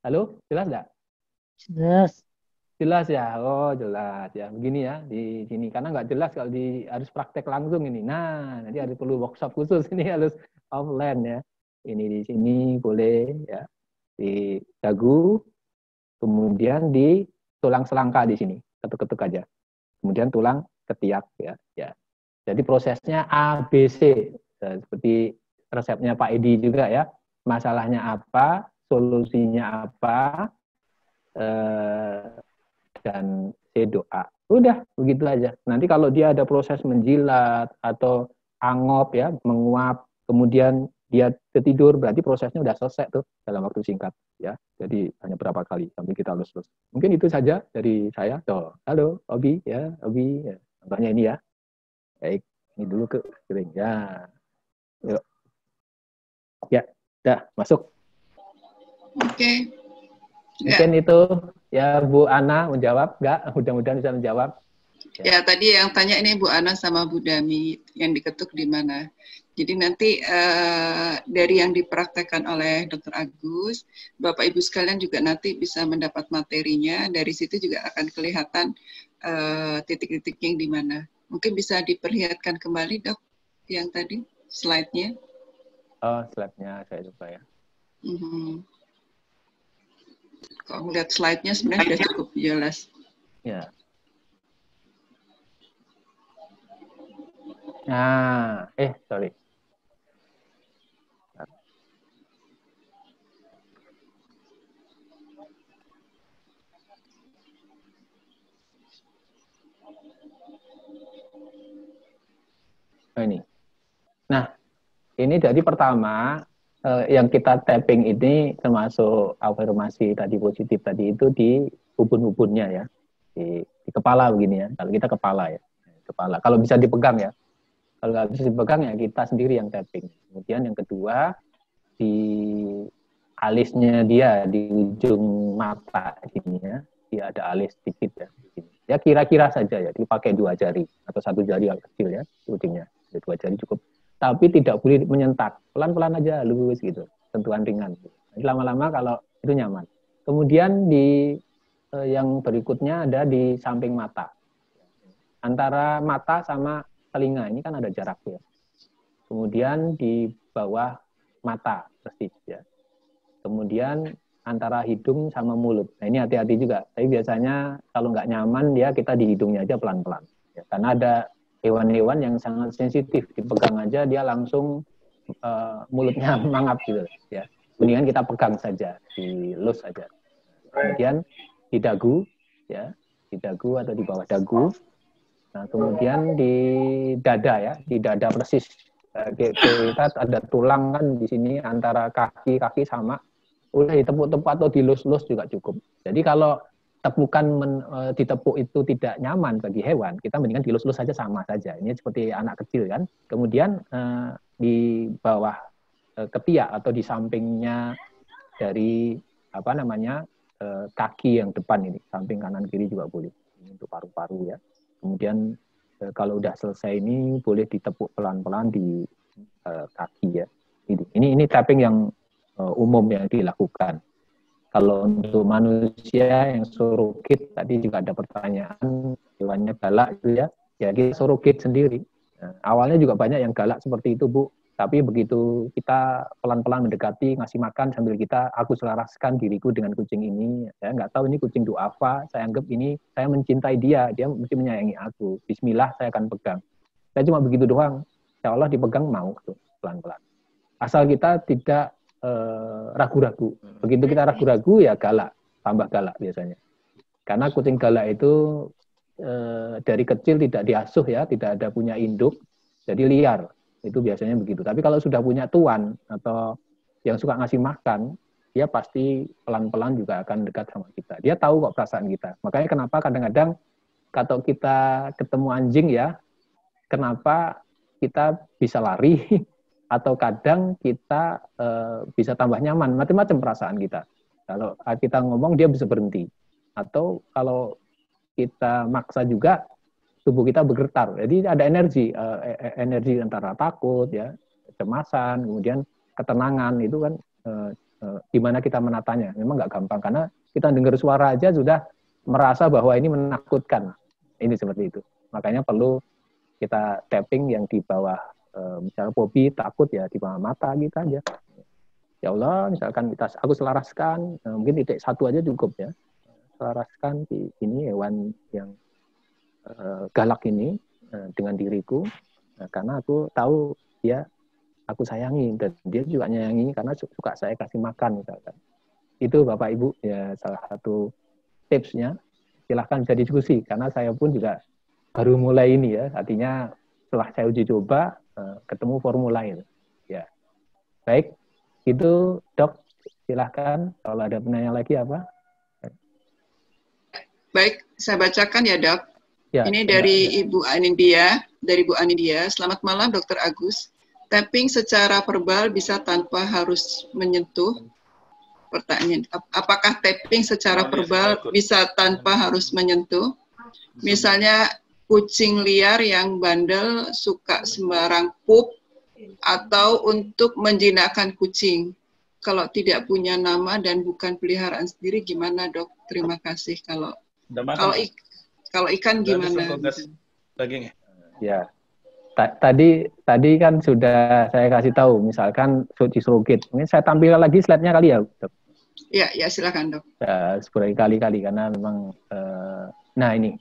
Halo, jelas nggak? Jelas. Jelas ya, oh jelas ya, begini ya di sini karena nggak jelas kalau harus praktek langsung ini. Nah, nanti harus perlu workshop khusus ini harus offline ya. Ini di sini boleh ya di dagu, kemudian di tulang selangka di sini ketuk-ketuk aja, kemudian tulang ketiak ya. Jadi prosesnya ABC seperti resepnya Pak Edi juga ya. Masalahnya apa, solusinya apa. Dan doa. Udah, begitu aja. Nanti kalau dia ada proses menjilat atau angop ya, menguap, kemudian dia tertidur, berarti prosesnya udah selesai tuh dalam waktu singkat ya. Jadi hanya berapa kali sampai kita lulus. Mungkin itu saja dari saya. Tuh, halo, Obi ya, Obi. Ya. Contohnya ini ya. Baik, ini dulu ke kering ya. Yuk. Ya, dah masuk. Oke. Mungkin itu ya Bu Ana menjawab, enggak? Mudah-mudahan bisa menjawab. Ya, tadi yang tanya ini Bu Ana sama Bu Dami, yang diketuk di mana. Jadi nanti dari yang dipraktekkan oleh Dr. Agus, Bapak Ibu sekalian juga nanti bisa mendapat materinya. Dari situ juga akan kelihatan titik-titiknya di mana. Mungkin bisa diperlihatkan kembali, Dok, yang tadi slide-nya. Oh, slide-nya saya coba ya. Kalau melihat slide-nya sebenarnya sudah cukup jelas. Ya. Nah, sorry. Ini. Nah, ini jadi pertama yang kita tapping ini termasuk afirmasi tadi positif tadi itu di ubun-ubunnya ya, di kepala begini ya. Kalau kita kepala ya, kepala. Kalau bisa dipegang ya. Kalau nggak bisa dipegang ya kita sendiri yang tapping. Kemudian yang kedua di alisnya dia di ujung mata ini ya, dia ada alis sedikit ya. Ya kira-kira saja ya, dipakai 2 jari atau 1 jari yang kecil ya, ujungnya. 2 jari cukup. Tapi tidak boleh menyentak, pelan-pelan aja, lurus gitu, sentuhan ringan. Jadi lama-lama kalau itu nyaman. Kemudian di yang berikutnya ada di samping mata. Antara mata sama telinga ini kan ada jarak ya. Kemudian di bawah mata persis ya. Kemudian antara hidung sama mulut. Nah ini hati-hati juga. Tapi biasanya kalau nggak nyaman ya kita di hidungnya aja pelan-pelan. Ya, karena ada hewan-hewan yang sangat sensitif, dipegang aja dia langsung mulutnya mangap gitu ya. Mendingan kita pegang saja, dilus saja. Kemudian di dagu ya, di dagu atau di bawah dagu. Nah, kemudian di dada ya, di dada persis. Kita ada tulang kan di sini antara kaki sama udah ditepuk-tepuk atau dilus-lus juga cukup. Jadi kalau tepukan ditepuk itu tidak nyaman bagi hewan, kita mendingan dilus-lus saja sama saja. Ini seperti anak kecil kan. Kemudian di bawah ketiak atau di sampingnya dari kaki yang depan ini, samping kanan kiri juga boleh. Ini untuk paru-paru ya. Kemudian kalau udah selesai ini boleh ditepuk pelan-pelan di kaki ya. Ini tapping yang umum yang dilakukan. Kalau untuk manusia yang surrogate, tadi juga ada pertanyaan, hewannya galak gitu ya, ya kita surrogate sendiri. Nah, awalnya juga banyak yang galak seperti itu, Bu. Tapi begitu kita pelan-pelan mendekati, ngasih makan sambil aku selaraskan diriku dengan kucing ini. Saya nggak tahu ini kucing duafa, saya anggap ini, saya mencintai dia mesti menyayangi aku. Bismillah, saya akan pegang. Saya cuma begitu doang, insya Allah dipegang mau tuh, pelan-pelan. Asal kita tidak ragu-ragu. Begitu kita ragu-ragu ya galak, tambah galak biasanya. Karena kucing galak itu dari kecil tidak diasuh ya, tidak ada punya induk, jadi liar. Itu biasanya begitu. Tapi kalau sudah punya tuan atau yang suka ngasih makan, dia pasti pelan-pelan juga akan dekat sama kita. Dia tahu kok perasaan kita. Makanya kenapa kadang-kadang kalau kita ketemu anjing ya, kenapa kita bisa lari atau kadang kita bisa tambah nyaman, macam-macam perasaan kita. Kalau kita ngomong dia bisa berhenti. Atau kalau kita maksa juga tubuh kita bergetar. Jadi ada energi antara takut ya, kecemasan, kemudian ketenangan itu kan gimana kita menatanya. Memang nggak gampang karena kita dengar suara aja sudah merasa bahwa ini menakutkan. Ini seperti itu. Makanya perlu kita tapping yang di bawah misalnya fobi, takut ya di bawah mata kita aja. Ya Allah, misalkan aku selaraskan, mungkin titik 1 aja cukup ya. Selaraskan di ini hewan yang galak ini dengan diriku, karena aku tahu dia aku sayangi dan dia juga nyayangi karena suka saya kasih makan misalkan. Itu Bapak Ibu ya salah satu tipsnya. Silahkan bisa diskusi karena saya pun juga baru mulai ini ya, artinya setelah saya uji coba ketemu formula itu. Ya, baik, itu Dok, silahkan kalau ada penanya lagi apa? Baik, saya bacakan ya Dok. Ya, ini dari Ibu Anidia, Selamat malam Dr. Agus. Tapping secara verbal bisa tanpa harus menyentuh? Pertanyaan, apakah tapping secara verbal bisa tanpa harus menyentuh? Misalnya kucing liar yang bandel suka sembarang pup, atau untuk menjinakkan kucing. Kalau tidak punya nama dan bukan peliharaan sendiri, gimana dok? Terima kasih. Kalau ikan gimana? Dagingnya. Ya, tadi kan sudah saya kasih tahu, misalkan disurugit. Ini saya tampilkan lagi slide-nya kali ya, dok. Ya silakan dok. Berkali-kali karena memang, nah ini.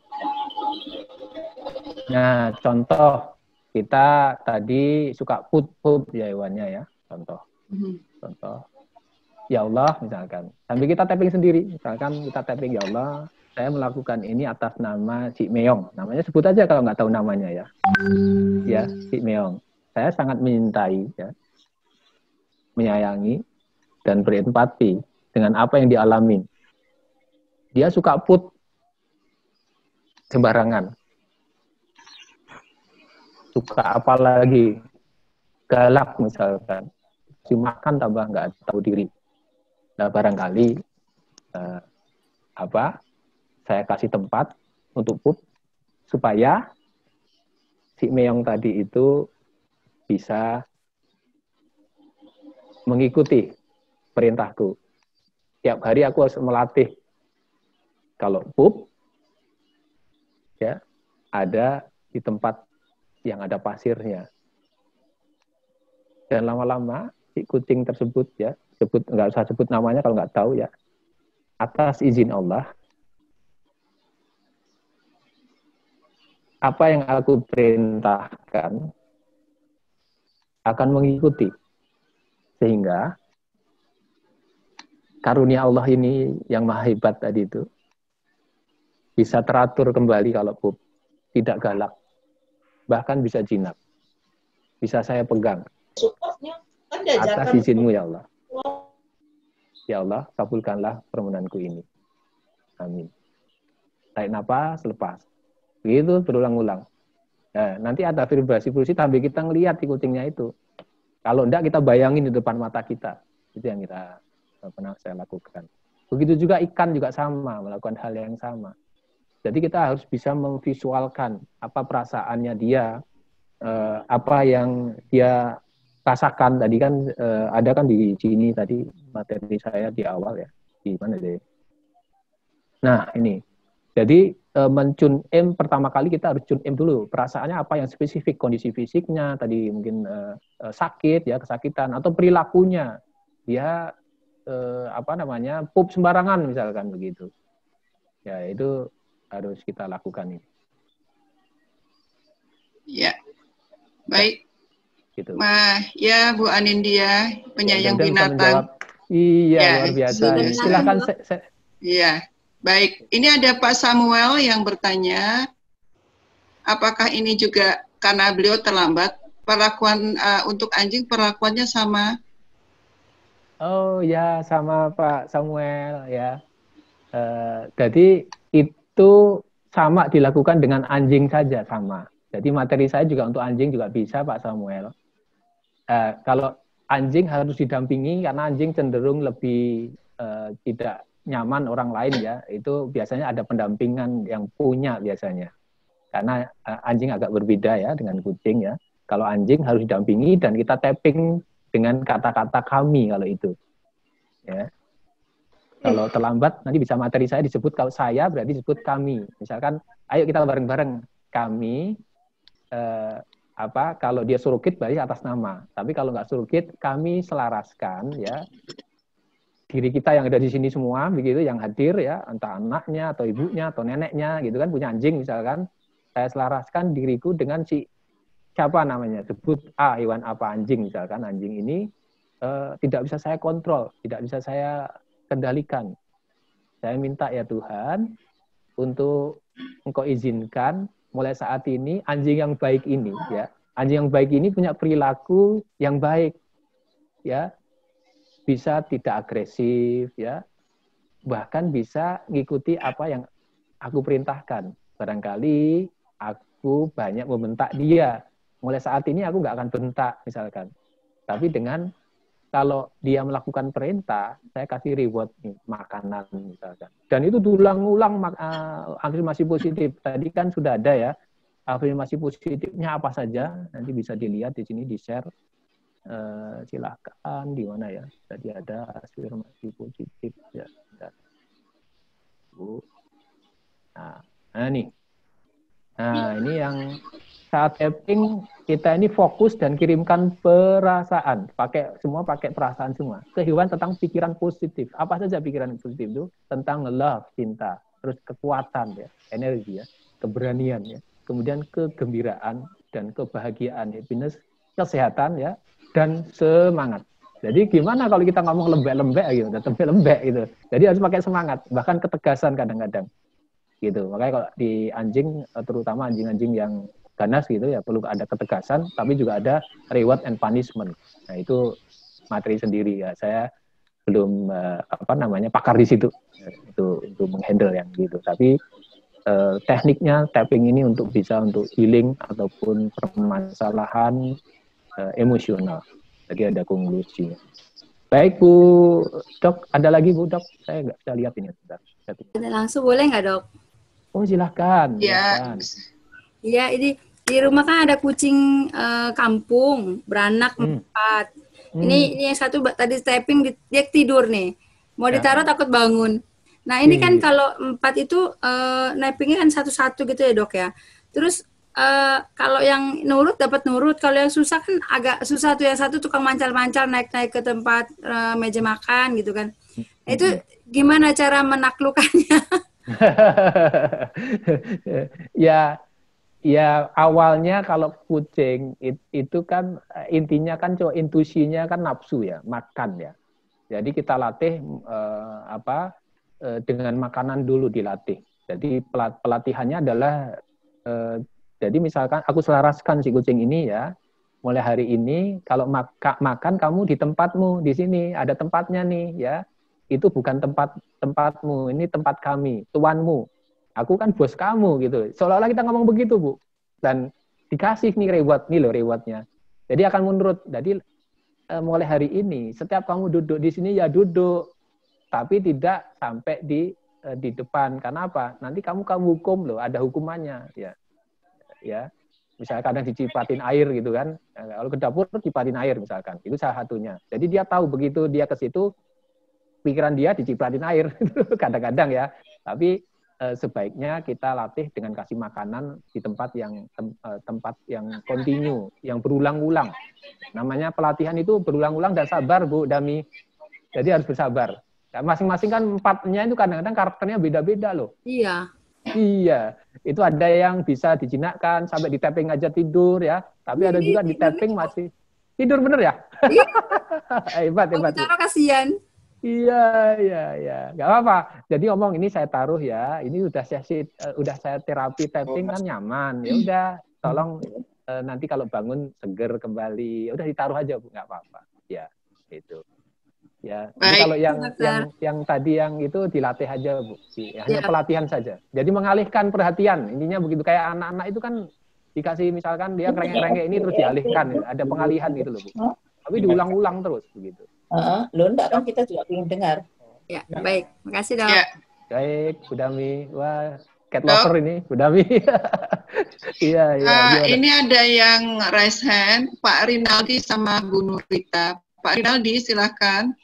Nah, contoh kita tadi suka pup ya hewannya ya, contoh. Ya Allah misalkan, sambil kita tapping sendiri, misalkan kita tapping, ya Allah, saya melakukan ini atas nama Cik Meong, namanya sebut aja kalau nggak tahu namanya ya, ya Cik Meong, saya sangat menyintai, ya, menyayangi dan berempati dengan apa yang dialami. Dia suka put sembarangan, suka apa lagi, galak misalkan, dimakan tambah nggak tahu diri. Nah, barangkali saya kasih tempat untuk pup supaya si Meong tadi itu bisa mengikuti perintahku. Tiap hari aku harus melatih kalau pup ya ada di tempat yang ada pasirnya. Dan lama-lama si kucing tersebut ya, nggak usah sebut namanya kalau nggak tahu ya, atas izin Allah, apa yang aku perintahkan akan mengikuti, sehingga karunia Allah ini yang maha hebat tadi itu bisa teratur kembali kalau pup, tidak galak, bahkan bisa jinak, bisa saya pegang atas izinmu ya Allah. Ya Allah, kabulkanlah permohonanku ini. Amin. Tarik napas, lepas. Begitu berulang-ulang. Nah, nanti ada vibrasi pulsi sambil kita ngelihat di kucingnya itu. Kalau enggak kita bayangin di depan mata kita. Itu yang kita pernah saya lakukan. Begitu juga ikan juga sama, melakukan hal yang sama. Jadi kita harus bisa memvisualkan apa perasaannya dia, apa yang dia rasakan. Tadi kan ada kan di sini tadi materi saya di awal ya, di mana deh. Nah ini, jadi men-tune in pertama kali kita harus tune in dulu perasaannya apa yang spesifik, kondisi fisiknya tadi mungkin sakit ya, kesakitan, atau perilakunya dia pup sembarangan misalkan begitu. Ya itu harus kita lakukan ini. Ya, baik. Gitu. Ya Bu Anindya, penyayang binatang. Iya, ya, luar biasa. Silakan. Iya, baik. Ini ada Pak Samuel yang bertanya, apakah ini juga karena beliau terlambat? Perlakuan untuk anjing perlakuannya sama? Oh ya, sama Pak Samuel ya. Jadi itu sama dilakukan dengan anjing saja sama. Jadi materi saya juga untuk anjing juga bisa Pak Samuel. Kalau anjing harus didampingi karena anjing cenderung lebih tidak nyaman orang lain ya. Itu biasanya ada pendampingan yang punya biasanya. Karena anjing agak berbeda ya dengan kucing ya. Kalau anjing harus didampingi dan kita tapping dengan kata-kata kami kalau itu. Ya. Kalau terlambat nanti bisa materi saya disebut, kalau saya berarti disebut kami. Misalkan ayo kita bareng-bareng kami. Kalau dia surugit berarti atas nama, tapi kalau nggak surugit kami selaraskan ya diri kita yang ada di sini semua begitu, yang hadir ya, entah anaknya atau ibunya atau neneknya gitu kan, punya anjing misalkan, saya selaraskan diriku dengan si siapa namanya, sebut hewan apa, anjing misalkan, anjing ini tidak bisa saya kontrol, tidak bisa saya kendalikan, saya minta ya Tuhan untuk Engkau izinkan mulai saat ini anjing yang baik ini ya, anjing yang baik ini punya perilaku yang baik ya, bisa tidak agresif ya, bahkan bisa ngikuti apa yang aku perintahkan. Barangkali aku banyak membentak dia, mulai saat ini aku nggak akan bentak misalkan, tapi dengan kalau dia melakukan perintah, saya kasih reward nih, makanan misalkan. Dan itu diulang-ulang afirmasi positif. Tadi kan sudah ada ya, afirmasi positifnya apa saja, nanti bisa dilihat di sini, di-share. Silahkan di mana ya? Tadi ada afirmasi positif ya. Bu. Nah nih. Nah, ini yang saat tapping kita ini fokus dan kirimkan perasaan. Semua pakai perasaan semua. Ke hewan tentang pikiran positif. Apa saja pikiran positif itu? Tentang love, cinta, terus kekuatan ya, energi ya, keberanian ya. Kemudian kegembiraan dan kebahagiaan, happiness, kesehatan ya, dan semangat. Jadi gimana kalau kita ngomong lembek-lembek gitu, lembek gitu. Jadi harus pakai semangat, bahkan ketegasan kadang-kadang. Gitu. Makanya kalau di anjing, terutama anjing-anjing yang ganas gitu ya, perlu ada ketegasan, tapi juga ada reward and punishment. Nah, itu materi sendiri ya. Saya belum pakar di situ itu untuk menghandle yang gitu. Tapi tekniknya tapping ini untuk bisa untuk healing ataupun permasalahan emosional. Jadi ada konklusinya. Baik Bu Dok, ada lagi Bu Dok? Saya nggak bisa lihat ini. Langsung boleh nggak Dok? Oh silahkan. Ya. Iya, ini di rumah kan ada kucing kampung beranak 4. Ini yang satu tadi tapping dia tidur nih. Mau ditaruh takut bangun. Nah ini kan kalau 4 itu nappingnya kan satu-satu gitu ya Dok ya. Terus kalau yang nurut dapat nurut, kalau yang susah kan agak susah tuh, yang satu tukang mancal-mancal naik-naik ke tempat meja makan gitu kan. Nah, itu gimana cara menaklukkannya? ya awalnya kalau kucing itu kan intinya kan intuisinya kan nafsu ya, makan ya. Jadi kita latih dengan makanan dulu dilatih. Jadi pelatihannya adalah jadi misalkan aku selaraskan si kucing ini ya, mulai hari ini kalau makan kamu di tempatmu, di sini ada tempatnya nih ya. Itu bukan tempatmu, ini tempat kami, tuanmu. Aku kan bos kamu gitu. Seolah-olah kita ngomong begitu, Bu. Dan dikasih nih reward, nih loh rewardnya. Jadi akan menurut. Jadi mulai hari ini, setiap kamu duduk di sini ya duduk, tapi tidak sampai di depan. Karena apa? Nanti kamu hukum loh, ada hukumannya. Ya. Misalnya kadang dicipatin air gitu kan. Kalau ke dapur cipatin air misalkan. Itu salah satunya. Jadi dia tahu begitu dia ke situ, pikiran dia dicipratin air kadang-kadang ya. Tapi sebaiknya kita latih dengan kasih makanan di tempat yang kontinu, yang berulang-ulang. Namanya pelatihan itu berulang-ulang dan sabar Bu Dami. Jadi harus bersabar. Nah, masing-masing kan 4-nya itu kadang-kadang karakternya beda-beda loh. Iya. Iya, itu ada yang bisa dijinakkan sampai di tapping aja tidur ya. Tapi ada juga di tapping masih tidur bener ya. Iya. hebat. Taruh kasihan. Iya, nggak apa-apa. Jadi ngomong ini saya taruh ya, ini udah saya terapi tapping kan nyaman. Ya udah, tolong nanti kalau bangun seger kembali, ya udah ditaruh aja Bu, nggak apa-apa. Ya, itu. Ya, jadi kalau yang tadi yang itu dilatih aja Bu, hanya pelatihan saja. Jadi mengalihkan perhatian, intinya begitu. Kayak anak-anak itu kan dikasih misalkan dia ngerengek-rengek ini terus dialihkan, ada pengalihan gitu loh Bu. Tapi diulang-ulang terus begitu. Loh enggak kan kita juga ingin dengar. Ya, baik. Makasih Dok. Ya. Baik, Bu Dami. Wah, cat lover ini, Bu Dami. Iya. Ini ada yang raise hand, Pak Rinaldi sama Bu Nurita. Pak Rinaldi, silakan.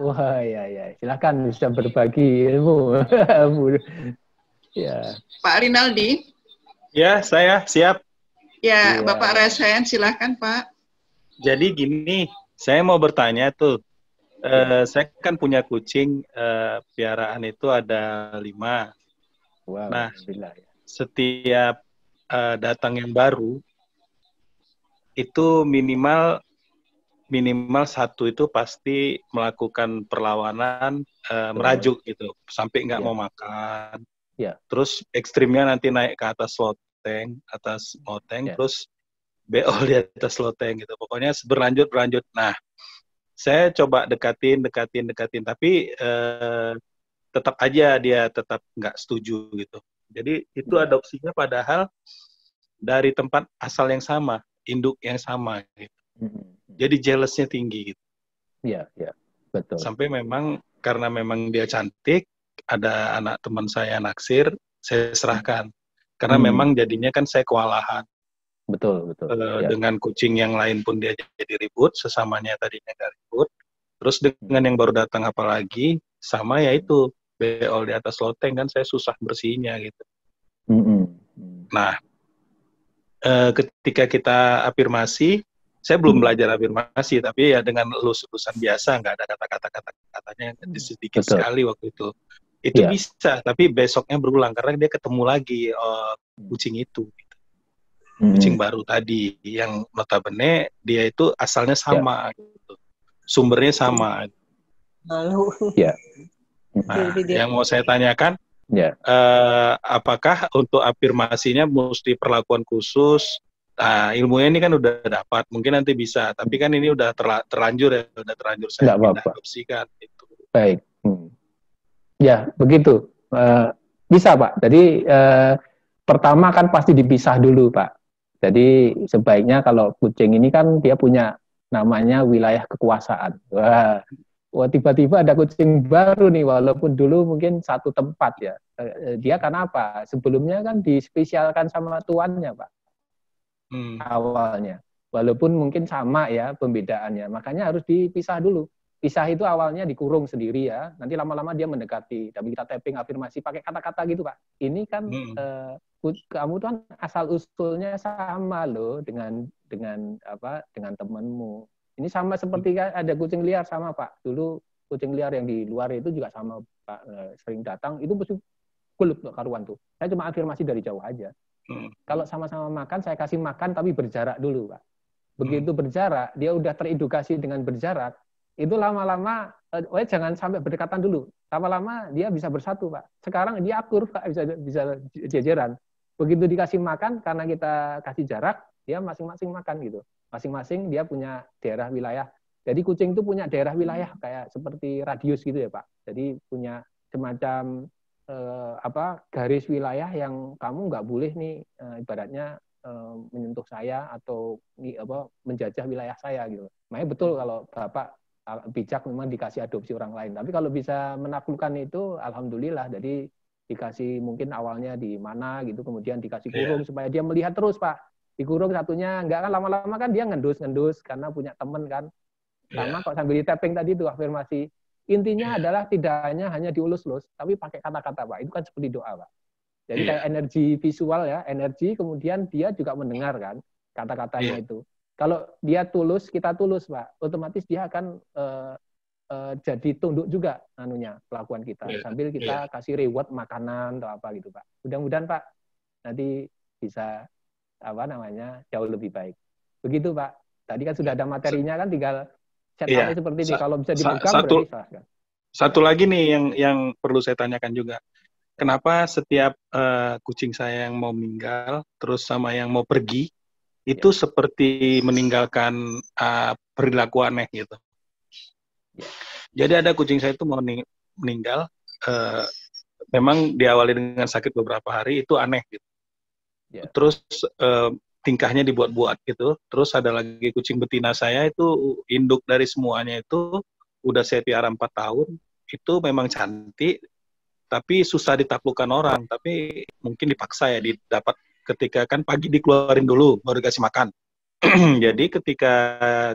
Wah, ya. Silakan bisa berbagi ilmu. Ya. Pak Rinaldi. Ya, saya siap. Ya, Bapak raise hand, silakan Pak. Jadi gini, saya mau bertanya tuh, saya kan punya kucing, piaraan itu ada 5. Wow, nah, setiap datang yang baru, itu minimal 1 itu pasti melakukan perlawanan, merajuk gitu, sampai nggak mau makan. Terus ekstrimnya nanti naik ke atas loteng, terus beol di atas loteng gitu. Pokoknya berlanjut. Nah, saya coba dekatin, tapi tetap aja dia tetap nggak setuju gitu. Jadi itu adopsinya padahal dari tempat asal yang sama, induk yang sama gitu. Jadi jealousnya tinggi gitu. Iya, betul. Sampai karena memang dia cantik, ada anak teman saya naksir, saya serahkan. Karena memang jadinya kan saya kewalahan. Betul, betul. Ya. Dengan kucing yang lain pun dia jadi ribut, sesamanya tadinya nggak ribut. Terus dengan yang baru datang apalagi, sama ya itu, beol di atas loteng kan saya susah bersihinnya gitu. Nah, ketika kita afirmasi, saya belum belajar afirmasi, tapi ya dengan elus-elusan biasa, nggak ada kata-katanya sedikit sekali waktu itu. Itu bisa, tapi besoknya berulang karena dia ketemu lagi kucing itu. Kucing baru tadi yang notabene dia itu asalnya sama gitu. Sumbernya sama. Nah, yang mau saya tanyakan apakah untuk afirmasinya mesti perlakuan khusus? Nah, ilmunya ini kan udah dapat, mungkin nanti bisa, tapi kan ini udah terlanjur ya, udah terlanjur saya adopsikan itu. Baik. Ya, begitu. Bisa, Pak. Jadi pertama kan pasti dipisah dulu, Pak. Jadi sebaiknya kalau kucing ini kan dia punya namanya wilayah kekuasaan. Wah, tiba-tiba ada kucing baru nih, walaupun dulu mungkin satu tempat ya. Dia kan apa? Sebelumnya kan dispesialkan sama tuannya, Pak. Awalnya. Walaupun mungkin sama ya pembedaannya. Makanya harus dipisah dulu. Pisah itu awalnya dikurung sendiri ya. Nanti lama-lama dia mendekati. Tapi kita tapping afirmasi pakai kata-kata gitu, Pak. Ini kan kamu tuh kan asal usulnya sama loh dengan temanmu. Ini sama seperti ada kucing liar sama, Pak. Dulu kucing liar yang di luar itu juga sama, Pak. Sering datang itu mesti kulut karuan tuh. Saya cuma afirmasi dari jauh aja. Kalau sama-sama makan, saya kasih makan tapi berjarak dulu, Pak. Begitu berjarak, dia udah teredukasi dengan berjarak. Itu lama-lama, jangan sampai berdekatan dulu. Lama-lama dia bisa bersatu, Pak. Sekarang dia akur, Pak, bisa jejeran. Begitu dikasih makan, karena kita kasih jarak, dia masing-masing makan gitu. Masing-masing dia punya daerah wilayah. Jadi kucing itu punya daerah wilayah kayak seperti radius gitu ya, Pak. Jadi punya semacam garis wilayah yang kamu nggak boleh nih ibaratnya menyentuh saya atau menjajah wilayah saya gitu. Makanya betul kalau Bapak bijak memang dikasih adopsi orang lain. Tapi kalau bisa menaklukkan itu, alhamdulillah. Jadi dikasih mungkin awalnya di mana gitu, kemudian dikasih kurung supaya dia melihat terus, Pak. Dikurung satunya, enggak kan lama-lama kan dia ngendus karena punya temen kan. Sama kok sambil di tapping tadi itu afirmasi. Intinya adalah tidak hanya diulus-ulus, tapi pakai kata-kata, Pak. Itu kan seperti doa, Pak. Jadi kayak energi visual ya, energi kemudian dia juga mendengar kan kata-katanya itu. Kalau dia tulus, kita tulus, Pak. Otomatis dia akan jadi tunduk juga pelakuan kita. Sambil kita kasih reward makanan atau apa gitu, Pak. Mudah-mudahan, Pak, nanti bisa jauh lebih baik. Begitu, Pak. Tadi kan sudah ada materinya kan, tinggal set seperti ini. Kalau bisa dibuka berarti salah kan. Satu lagi nih yang perlu saya tanyakan juga. Kenapa setiap kucing saya yang mau meninggal, terus sama yang mau pergi, itu seperti meninggalkan perilaku aneh gitu. Jadi ada kucing saya itu mau meninggal, memang diawali dengan sakit beberapa hari, itu aneh gitu. Terus tingkahnya dibuat-buat gitu. Terus ada lagi kucing betina saya itu induk dari semuanya itu, udah saya piara 4 tahun, itu memang cantik, tapi susah ditaklukkan orang. Tapi mungkin dipaksa ya, didapat ketika kan pagi dikeluarin dulu, baru dikasih makan. Jadi ketika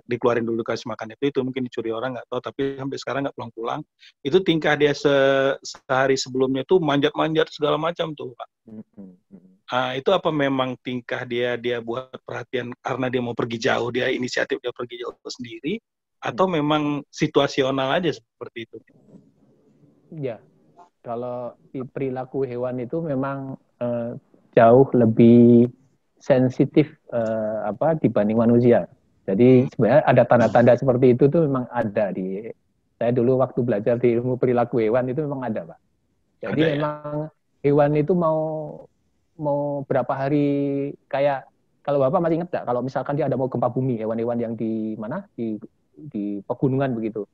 dikeluarin dulu kasih makan itu mungkin dicuri orang, nggak tahu, tapi sampai sekarang nggak pulang-pulang. Itu tingkah dia sehari sebelumnya tuh manjat-manjat segala macam tuh, Pak. Itu apa memang tingkah dia buat perhatian karena dia mau pergi jauh, dia inisiatif dia pergi jauh sendiri, atau memang situasional aja seperti itu? Ya, kalau di perilaku hewan itu memang jauh lebih sensitif dibanding manusia. Jadi sebenarnya ada tanda-tanda seperti itu tuh memang ada di saya dulu waktu belajar di ilmu perilaku hewan itu memang ada, Pak. Jadi memang hewan itu mau berapa hari, kayak kalau Bapak masih ingat nggak kalau misalkan dia ada mau gempa bumi, hewan-hewan yang di mana di pegunungan begitu.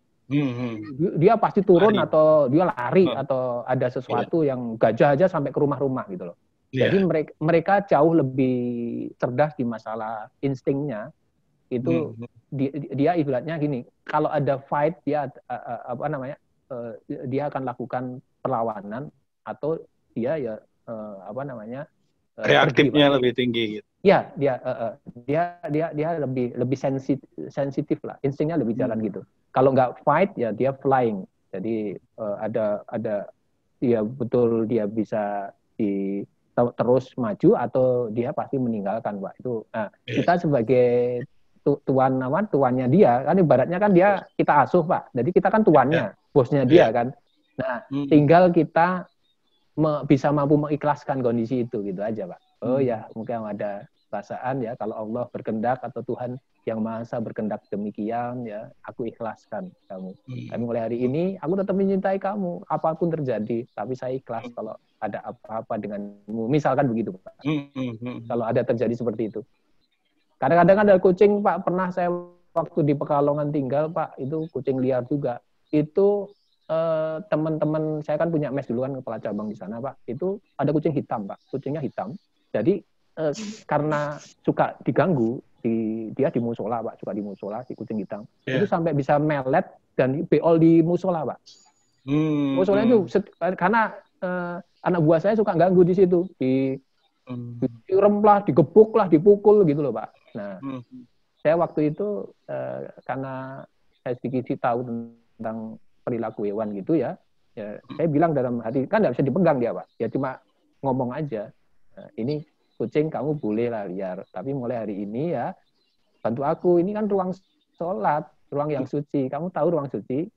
Dia pasti turun atau dia lari atau ada sesuatu yang gajah aja sampai ke rumah-rumah gitu loh. Jadi mereka jauh lebih cerdas di masalah instingnya. Itu dia ibaratnya gini, kalau ada fight dia dia akan lakukan perlawanan, atau dia reaktifnya pergi, lebih tinggi gitu. Ya, dia lebih sensitif lah, instingnya lebih jalan gitu. Kalau nggak fight ya dia flying. Jadi ada dia betul dia bisa terus maju atau dia pasti meninggalkan, Pak. Itu kita sebagai tuannya dia kan, ibaratnya kan dia kita asuh, Pak. Jadi kita kan tuannya, bosnya dia kan. Nah, tinggal kita bisa mampu mengikhlaskan kondisi itu gitu aja, Pak. Oh ya, mungkin ada perasaan ya, kalau Allah berkehendak atau Tuhan yang Maha Esa berkehendak demikian ya, aku ikhlaskan kamu. Tapi mulai hari ini aku tetap mencintai kamu, apapun terjadi, tapi saya ikhlas kalau ada apa-apa denganmu. Misalkan begitu, Pak. Kalau ada terjadi seperti itu. Kadang-kadang ada kucing, Pak, pernah saya waktu di Pekalongan tinggal, Pak, itu kucing liar juga. Itu teman-teman saya kan punya mes duluan, kepala cabang di sana, Pak. Itu ada kucing hitam, Pak. Kucingnya hitam. Jadi karena suka diganggu, dia di musola, Pak, suka di musola, si kucing hitam. Itu sampai bisa melet dan beol di musola, Pak. Musola itu karena anak buah saya suka ganggu di situ, direm lah, digebuk lah, dipukul gitu loh, Pak. Nah, saya waktu itu karena saya sedikit tahu tentang perilaku hewan gitu ya, saya bilang dalam hati, kan nggak bisa dipegang dia, Pak. Ya cuma ngomong aja, ini kucing kamu boleh lah liar, tapi mulai hari ini ya bantu aku, ini kan ruang sholat, ruang yang suci, kamu tahu ruang suci?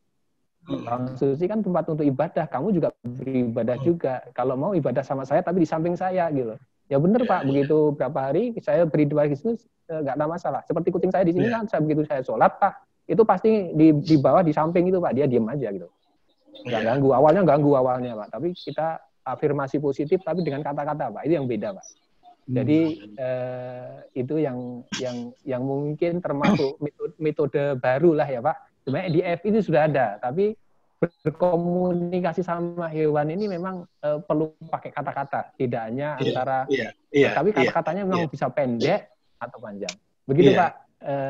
Ruang suci kan tempat untuk ibadah, kamu juga beribadah juga, kalau mau ibadah sama saya tapi di samping saya gitu. Ya benar, Pak, begitu berapa hari saya beribadah di situ nggak ada masalah. Seperti kucing saya di sini kan, begitu saya sholat, Pak, itu pasti di bawah di samping itu, Pak, dia diam aja gitu. Nggak ganggu, awalnya, Pak, tapi kita afirmasi positif tapi dengan kata-kata, Pak, itu yang beda, Pak. Jadi itu yang mungkin termasuk metode baru lah ya, Pak. Sebenarnya di F itu sudah ada, tapi berkomunikasi sama hewan ini memang perlu pakai kata-kata, tidak hanya antara, tapi kata-katanya memang bisa pendek atau panjang. Begitu, Pak.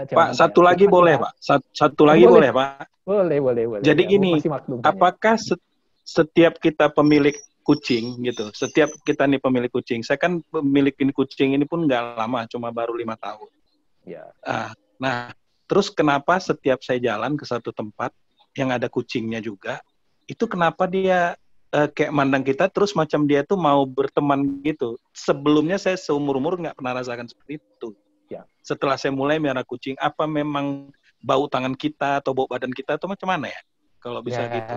Pak, satu lagi boleh, Pak? Satu lagi boleh, Pak? Boleh. Jadi gini, apakah setiap kita pemilik kucing gitu, setiap kita nih pemilik kucing, saya kan pemilikin kucing ini pun nggak lama, cuma baru 5 tahun. Ya. Nah, terus kenapa setiap saya jalan ke satu tempat yang ada kucingnya juga, itu kenapa dia kayak mandang kita terus macam dia tuh mau berteman gitu. Sebelumnya saya seumur-umur nggak pernah rasakan seperti itu. Ya. Setelah saya mulai melihara kucing, apa memang bau tangan kita atau bau badan kita atau macam mana ya? Kalau bisa gitu.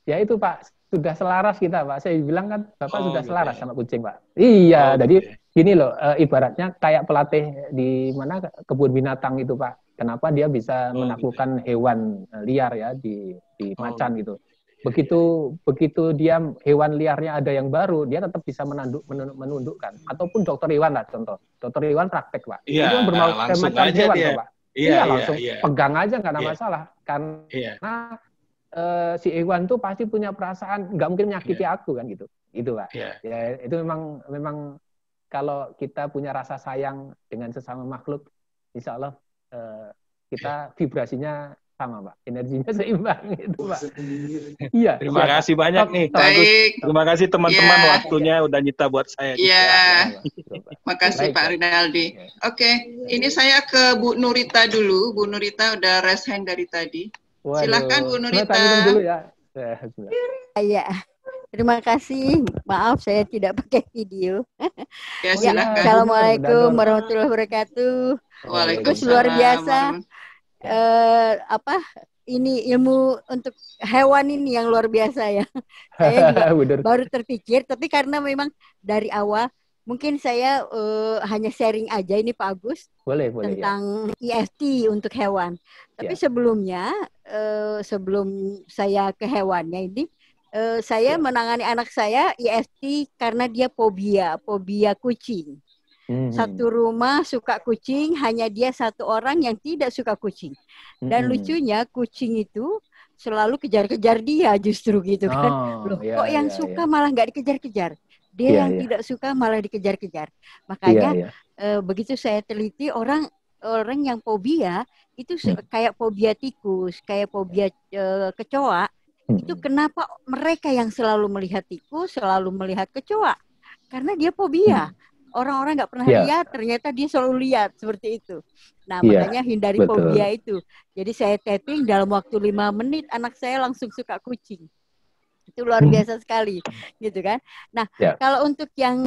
Ya itu, Pak, sudah selaras kita, Pak. Saya bilang kan Bapak sudah selaras sama kucing, Pak. Iya, jadi gini loh, ibaratnya kayak pelatih di mana kebun binatang itu, Pak. Kenapa dia bisa menaklukkan hewan liar ya di macan gitu. Begitu dia hewan liarnya ada yang baru, dia tetap bisa menundukkan. Ataupun dokter hewan lah contoh. Dokter hewan praktek, Pak. Iya, itu kan bermau macam hewan, dia. Pak. Iya, langsung pegang aja nggak ada masalah. Karena si hewan tuh pasti punya perasaan, nggak mungkin menyakiti aku kan gitu, Pak. Ya itu memang kalau kita punya rasa sayang dengan sesama makhluk, insya Allah kita vibrasinya sama, Pak, energinya seimbang gitu, Pak. Iya. Terima kasih banyak nih. Baik. Terima kasih teman-teman waktunya udah nyita buat saya. Iya. Makasih Pak Rinaldi. Oke, ini saya ke Bu Nurita dulu. Bu Nurita udah raise hand dari tadi. Silakan Bu Nurita. Minum dulu ya. Iya. Terima kasih. Maaf saya tidak pakai video. Ya, silakan. Assalamualaikum warahmatullahi wabarakatuh. Waalaikumsalam. Luar biasa. Ini ilmu untuk hewan ini yang luar biasa ya. Saya juga baru terpikir, tapi karena memang dari awal mungkin saya hanya sharing aja ini Pak Agus tentang EFT untuk hewan. Tapi sebelumnya sebelum saya ke hewannya ini saya menangani anak saya EFT karena dia fobia kucing. Satu rumah suka kucing, hanya dia satu orang yang tidak suka kucing. Dan lucunya kucing itu selalu kejar-kejar dia justru gitu kan. Kok yang suka malah nggak dikejar-kejar. Dia yang tidak suka malah dikejar-kejar. Makanya begitu saya teliti orang yang fobia itu kayak fobia tikus, kayak fobia kecoa. Itu kenapa mereka yang selalu melihat tikus, selalu melihat kecoa. karena dia fobia. Orang-orang nggak pernah lihat, ternyata dia selalu lihat seperti itu. Nah, makanya hindari fobia itu. Jadi saya tapping dalam waktu 5 menit, anak saya langsung suka kucing. Itu luar biasa sekali, gitu kan. Nah, kalau untuk yang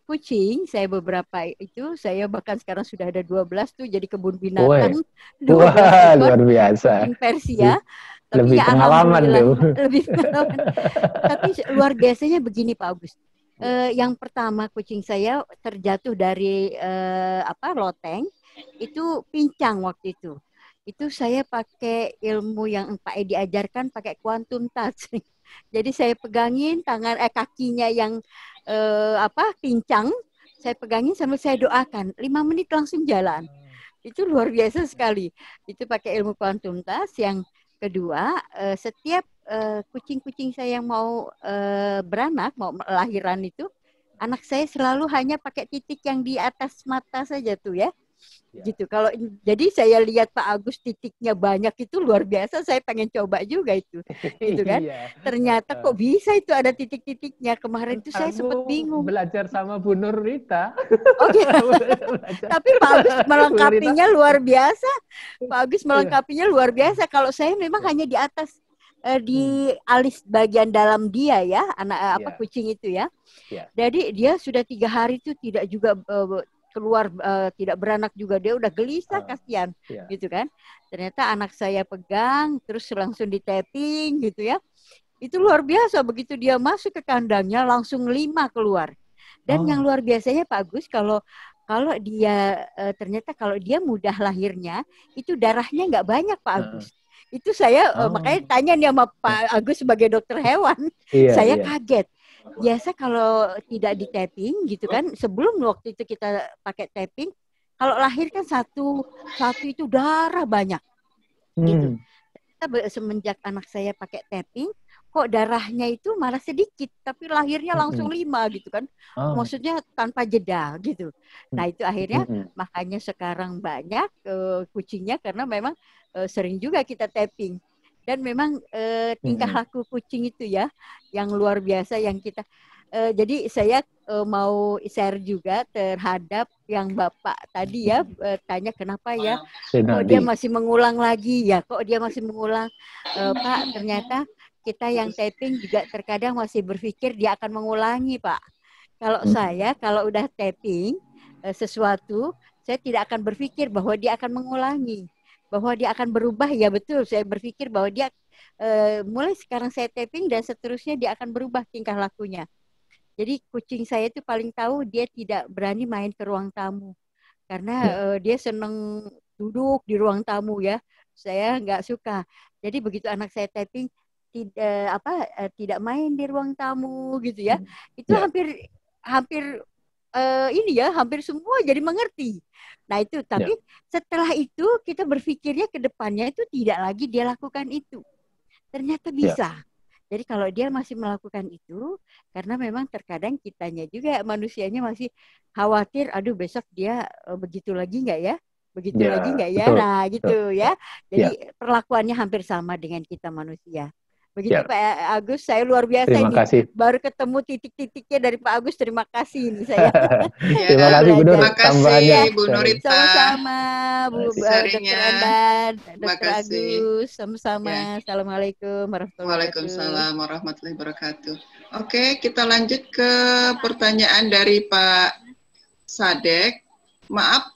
kucing, saya beberapa itu, saya bahkan sekarang sudah ada 12 tuh, jadi kebun binatang. 12 ekor, luar biasa. Kucing Persia. Tapi lebih ya pengalaman tuh. Lebih pengalaman. Tapi luar biasanya begini Pak Agus. Yang pertama kucing saya terjatuh dari loteng, itu pincang waktu itu. Itu saya pakai ilmu yang Pak Edi ajarkan, pakai quantum touch. Jadi saya pegangin kakinya yang pincang, saya pegangin sambil saya doakan. 5 menit langsung jalan. Itu luar biasa sekali. Itu pakai ilmu quantum touch. Yang kedua, setiap kucing-kucing saya yang mau beranak, mau lahiran itu, anak saya selalu hanya pakai titik yang di atas mata saja tuh ya. Gitu. Jadi saya lihat Pak Agus titiknya banyak, itu luar biasa, saya pengen coba juga itu. Gitu kan. Ternyata kok bisa itu ada titik-titiknya. Kemarin itu saya sempat bingung. Belajar sama Bu Nur Rita. Oke. Tapi Pak Agus melengkapinya luar biasa. Pak Agus melengkapinya luar biasa. Kalau saya memang hanya di atas di alis bagian dalam dia ya, kucing itu ya. Jadi dia sudah 3 hari itu tidak juga keluar, tidak beranak juga, dia udah gelisah, kasihan gitu kan. Ternyata anak saya pegang terus langsung di tapping gitu ya. Itu luar biasa, begitu dia masuk ke kandangnya langsung 5 keluar. Dan yang luar biasanya Pak Agus, kalau dia ternyata kalau dia mudah lahirnya itu darahnya nggak banyak Pak Agus. Itu saya makanya tanya nih sama Pak Agus sebagai dokter hewan. Saya kaget. Biasa kalau tidak di tapping gitu kan, sebelum waktu itu kita pakai tapping, kalau lahir kan satu itu darah banyak. Gitu. Semenjak anak saya pakai tapping, kok darahnya itu malah sedikit, tapi lahirnya langsung 5 gitu kan. Maksudnya tanpa jeda gitu. Nah itu akhirnya makanya sekarang banyak kucingnya, karena memang sering juga kita tapping. Dan memang tingkah laku kucing itu ya yang luar biasa yang kita jadi saya mau share juga terhadap yang Bapak tadi ya tanya kenapa ya kok dia masih mengulang lagi ya, kok dia masih mengulang. Pak, ternyata kita yang tapping juga terkadang masih berpikir dia akan mengulangi Pak. Kalau saya kalau udah tapping sesuatu, saya tidak akan berpikir bahwa dia akan mengulangi, bahwa dia akan berubah. Ya betul, saya berpikir bahwa dia mulai sekarang saya tapping dan seterusnya dia akan berubah tingkah lakunya. Jadi kucing saya itu paling tahu dia tidak berani main ke ruang tamu karena dia senang duduk di ruang tamu ya. Saya nggak suka. Jadi begitu anak saya tapping tidak main di ruang tamu gitu ya. Itu hampir hampir semua jadi mengerti. Nah itu, tapi setelah itu kita berpikirnya ke depannya itu tidak lagi dia lakukan itu. Ternyata bisa. Jadi kalau dia masih melakukan itu, karena memang terkadang kitanya juga manusianya masih khawatir, aduh besok dia begitu lagi nggak ya? Begitu lagi nggak ya? Betul, nah gitu ya. Jadi perlakuannya hampir sama dengan kita manusia. Begitu Pak Agus, saya luar biasa terima ini. Kasih. Baru ketemu titik-titiknya dari Pak Agus, terima kasih ini saya. Terima kasih Bu Nur, tambahannya. Bu Nurita. Sama-sama Bu Dr. Endan, Dr. Agus, sama-sama. Assalamualaikum warahmatullahi wabarakatuh. Waalaikumsalam warahmatullahi wabarakatuh. Oke, kita lanjut ke pertanyaan dari Pak Sadek. Maaf,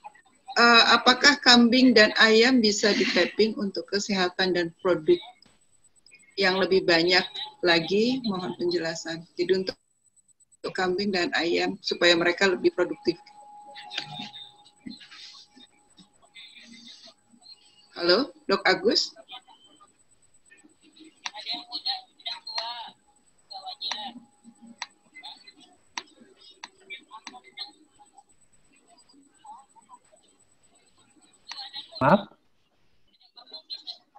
apakah kambing dan ayam bisa di-tapping untuk kesehatan dan produk yang lebih banyak lagi? Mohon penjelasan. Jadi untuk kambing dan ayam supaya mereka lebih produktif. Halo, Dok Agus? Maaf,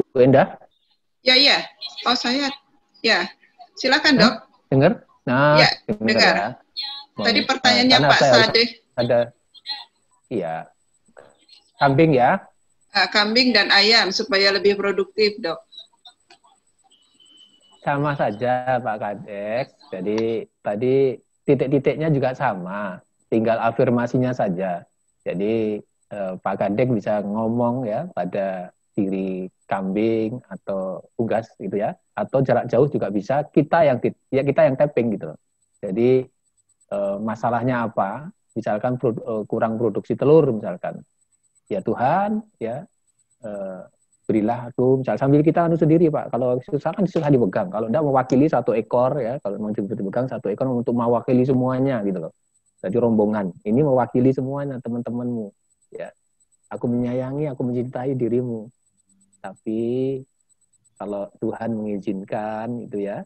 Bu Endah? Ya. Oh saya, ya. Silakan Dok. Dengar? Nah, ya, dengar. Tadi pertanyaannya Pak Sadek. Iya. Kambing ya? Kambing dan ayam supaya lebih produktif, Dok. Sama saja Pak Kadek. Jadi tadi titik-titiknya juga sama, tinggal afirmasinya saja. Jadi Pak Kadek bisa ngomong ya pada diri kambing atau unggas gitu ya, atau jarak jauh juga bisa, kita yang tapping gitu loh. Jadi masalahnya apa? Misalkan kurang produksi telur misalkan, ya Tuhan ya berilah aku, misalnya sambil kita sendiri Pak, kalau susah kan susah dipegang, kalau enggak mewakili satu ekor ya, kalau mau dipegang satu ekor untuk mewakili semuanya gitu loh. Jadi rombongan ini mewakili semuanya teman-temanmu ya. Aku menyayangi, aku mencintai dirimu. Tapi kalau Tuhan mengizinkan itu ya,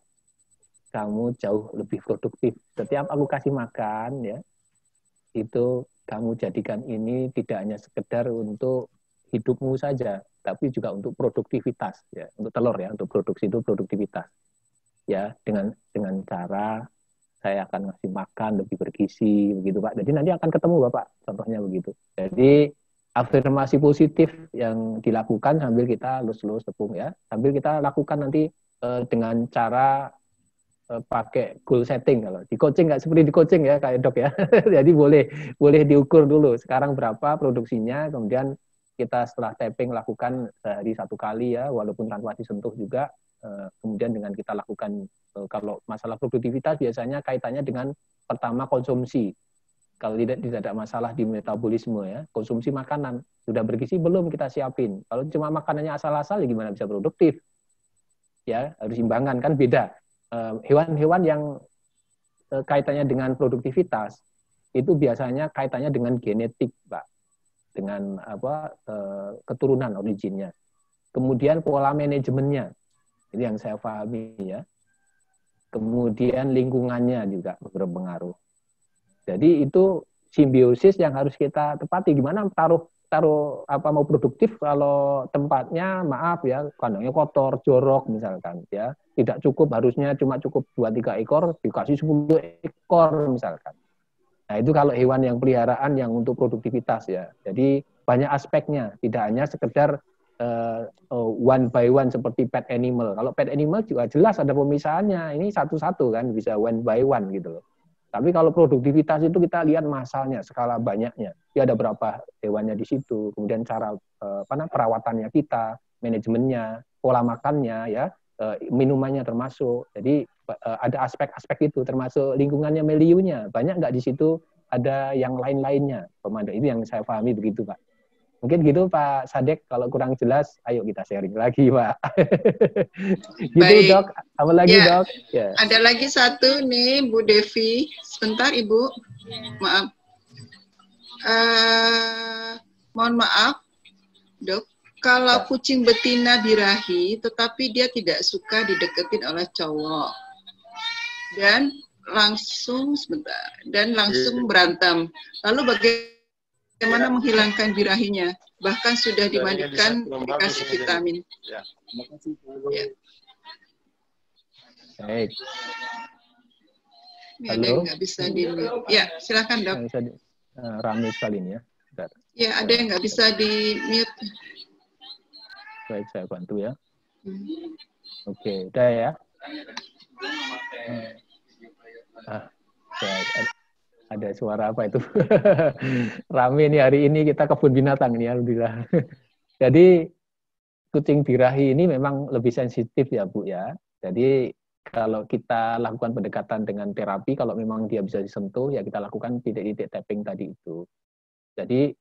kamu jauh lebih produktif. Setiap aku kasih makan ya, itu kamu jadikan ini tidak hanya sekedar untuk hidupmu saja, tapi juga untuk produktivitas ya, untuk telur ya, untuk produksi itu produktivitas. Ya, dengan cara saya akan ngasih makan lebih bergizi begitu Pak. Jadi nanti akan ketemu Bapak, contohnya begitu. Jadi afirmasi positif yang dilakukan sambil kita lus-lus tepung ya, sambil kita lakukan nanti dengan cara pakai goal setting. Kalau di coaching nggak seperti di coaching ya kayak Dok ya. Jadi boleh diukur dulu sekarang berapa produksinya, kemudian kita setelah tapping lakukan sehari 1 kali ya, walaupun tanpa disentuh juga. Kemudian dengan kita lakukan, kalau masalah produktivitas biasanya kaitannya dengan pertama konsumsi. Kalau tidak ada masalah di metabolisme ya, konsumsi makanan sudah bergizi belum kita siapin. Kalau cuma makanannya asal-asal ya gimana bisa produktif? Ya harus imbangan, kan beda. Hewan-hewan yang kaitannya dengan produktivitas itu biasanya kaitannya dengan genetik, Pak, dengan keturunan originnya. Kemudian pola manajemennya, ini yang saya pahami ya. Kemudian lingkungannya juga berpengaruh. Jadi itu simbiosis yang harus kita tepati. Gimana taruh mau produktif kalau tempatnya maaf ya kandangnya kotor, jorok misalkan ya. Tidak cukup, harusnya cuma cukup 2-3 ekor, dikasih 10 ekor misalkan. Nah itu kalau hewan yang peliharaan yang untuk produktivitas ya. Jadi banyak aspeknya, tidak hanya sekedar one by one seperti pet animal. Kalau pet animal juga jelas ada pemisahannya, ini satu-satu kan, bisa one by one gitu loh. Tapi kalau produktivitas itu kita lihat masalahnya, skala banyaknya. Ya ada berapa hewannya di situ, kemudian cara perawatannya kita, manajemennya, pola makannya ya, minumannya termasuk. Jadi ada aspek-aspek itu, termasuk lingkungannya, milieunya. Banyak nggak di situ ada yang lain-lainnya. Pemandu ini yang saya pahami begitu, Pak. Mungkin gitu Pak Sadek, kalau kurang jelas, ayo kita sharing lagi Pak. Gitu baik. Dok, apa lagi ya, Dok? Ya. Ada lagi satu nih Bu Devi, sebentar Ibu, maaf. Mohon maaf Dok, kalau kucing betina birahi, tetapi dia tidak suka dideketin oleh cowok, dan langsung berantem, lalu bagaimana menghilangkan birahinya? Bahkan sudah dimandikan, dikasih vitamin. Ya. Ya. Baik. Ada yang nggak bisa di mute. Ya, silakan Dok. Ramai sekali ini ya. Bentar. Ya, ada yang nggak bisa di mute. Baik, saya bantu ya. Oke, udah ya. Ada suara apa itu? Rame nih hari ini kita kebun binatang nih, alhamdulillah. Jadi kucing birahi ini memang lebih sensitif ya Bu ya. Jadi kalau kita lakukan pendekatan dengan terapi, kalau memang dia bisa disentuh ya kita lakukan titik-titik tapping tadi itu. Jadi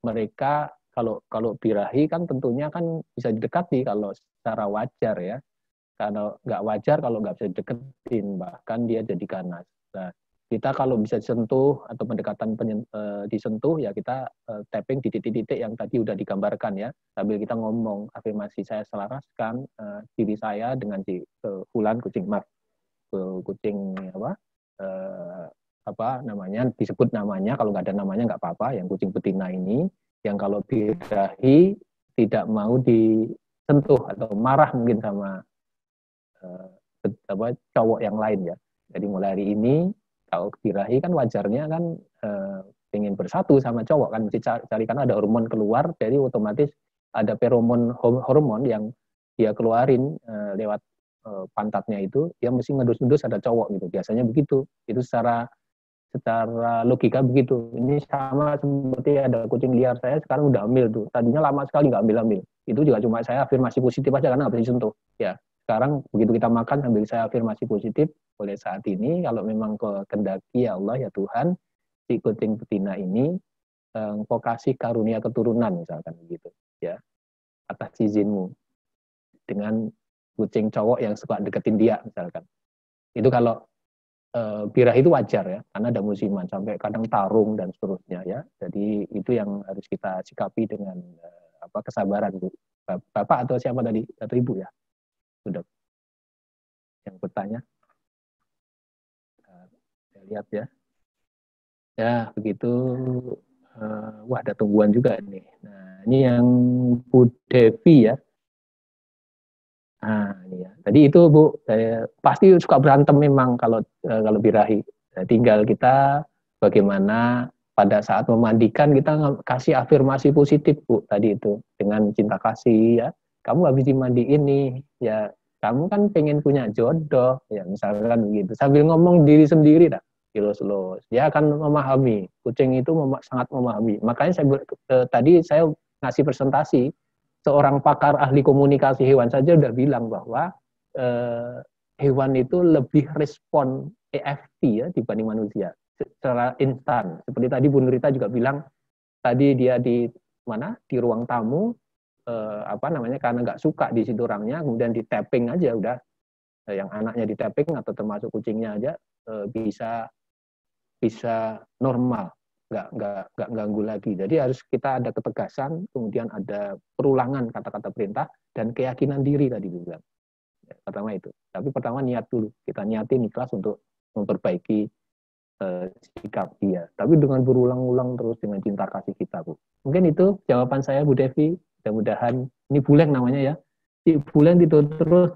mereka kalau birahi kan tentunya kan bisa didekati kalau secara wajar ya. Kalau nggak wajar, kalau nggak bisa dideketin, bahkan dia jadi ganas. Nah, kita kalau bisa disentuh atau pendekatan disentuh ya kita tapping di titik-titik yang tadi udah digambarkan ya, sambil kita ngomong afirmasi, saya selaraskan diri saya dengan Fulan kucing disebut namanya, kalau nggak ada namanya nggak apa-apa, yang kucing betina ini yang kalau birahi tidak mau disentuh atau marah mungkin sama cowok yang lain ya. Jadi mulai hari ini kalau birahi kan wajarnya kan ingin bersatu sama cowok kan, mesti cari karena ada hormon keluar, jadi otomatis ada hormon yang dia keluarin lewat pantatnya itu, dia mesti ngedus-ngedus ada cowok gitu. Biasanya begitu. Itu secara logika begitu. Ini sama seperti ada kucing liar saya sekarang udah hamil tuh. Tadinya lama sekali nggak hamil-hamil. Itu juga cuma saya afirmasi positif aja karena nggak bisa disentuh. Ya, sekarang begitu kita makan sambil saya afirmasi positif, oleh saat ini kalau memang kehendaki ya Allah ya Tuhan, si kucing betina ini engkau kasih karunia keturunan misalkan begitu. Ya, atas izinmu dengan kucing cowok yang suka deketin dia misalkan. Itu kalau birah itu wajar ya, karena ada musiman sampai kadang tarung dan seterusnya ya. Jadi itu yang harus kita sikapi dengan kesabaran, Bu. Bapak atau siapa tadi atau Ibu ya? Sudah yang bertanya. Saya lihat ya. Ya, begitu. Wah, ada tumbuhan juga nih. Nah, ini yang Bu Devi ya. Nah, ini ya. Tadi itu Bu, pasti suka berantem memang kalau birahi. Tinggal kita bagaimana pada saat memandikan kita kasih afirmasi positif Bu tadi itu dengan cinta kasih ya. Kamu habis dimandiin nih, ya kamu kan pengen punya jodoh ya misalkan begitu. Sambil ngomong diri sendiri dah. Los. Dia akan memahami. Kucing itu sangat memahami. Makanya tadi saya ngasih presentasi. Seorang pakar ahli komunikasi hewan saja udah bilang bahwa hewan itu lebih respon EFT ya dibanding manusia secara instan. Seperti tadi Bu Nurita juga bilang tadi dia di ruang tamu karena nggak suka di situ orangnya, kemudian di tapping aja udah yang anaknya di tapping atau termasuk kucingnya aja bisa normal. Nggak ganggu lagi. Jadi harus kita ada ketegasan, kemudian ada perulangan kata-kata perintah dan keyakinan diri tadi bilang. Ya, pertama itu. Tapi pertama niat dulu. Kita niatin ikhlas untuk memperbaiki sikap dia. Tapi dengan berulang-ulang terus dengan cinta kasih kita, Bu. Mungkin itu jawaban saya, Bu Devi. Mudah-mudahan ini Buleng namanya ya. Si Buleng itu terus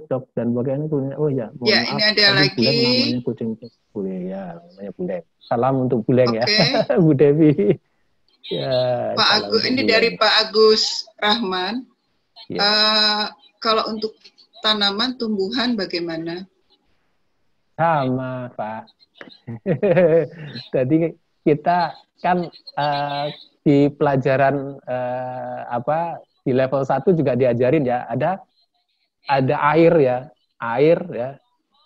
Dok, dan bagaimana oh ya. Ya, ini ada lagi. Buleng namanya kucing Buleng ya, namanya Buleng. Salam untuk Buleng ya, Bu Devi. Ya, Pak Agus, ini Buleng. Dari Pak Agus Rahman. Ya. Kalau untuk tanaman, tumbuhan bagaimana? Sama, Pak. Jadi kita kan di pelajaran di level 1 juga diajarin ya, ada air ya,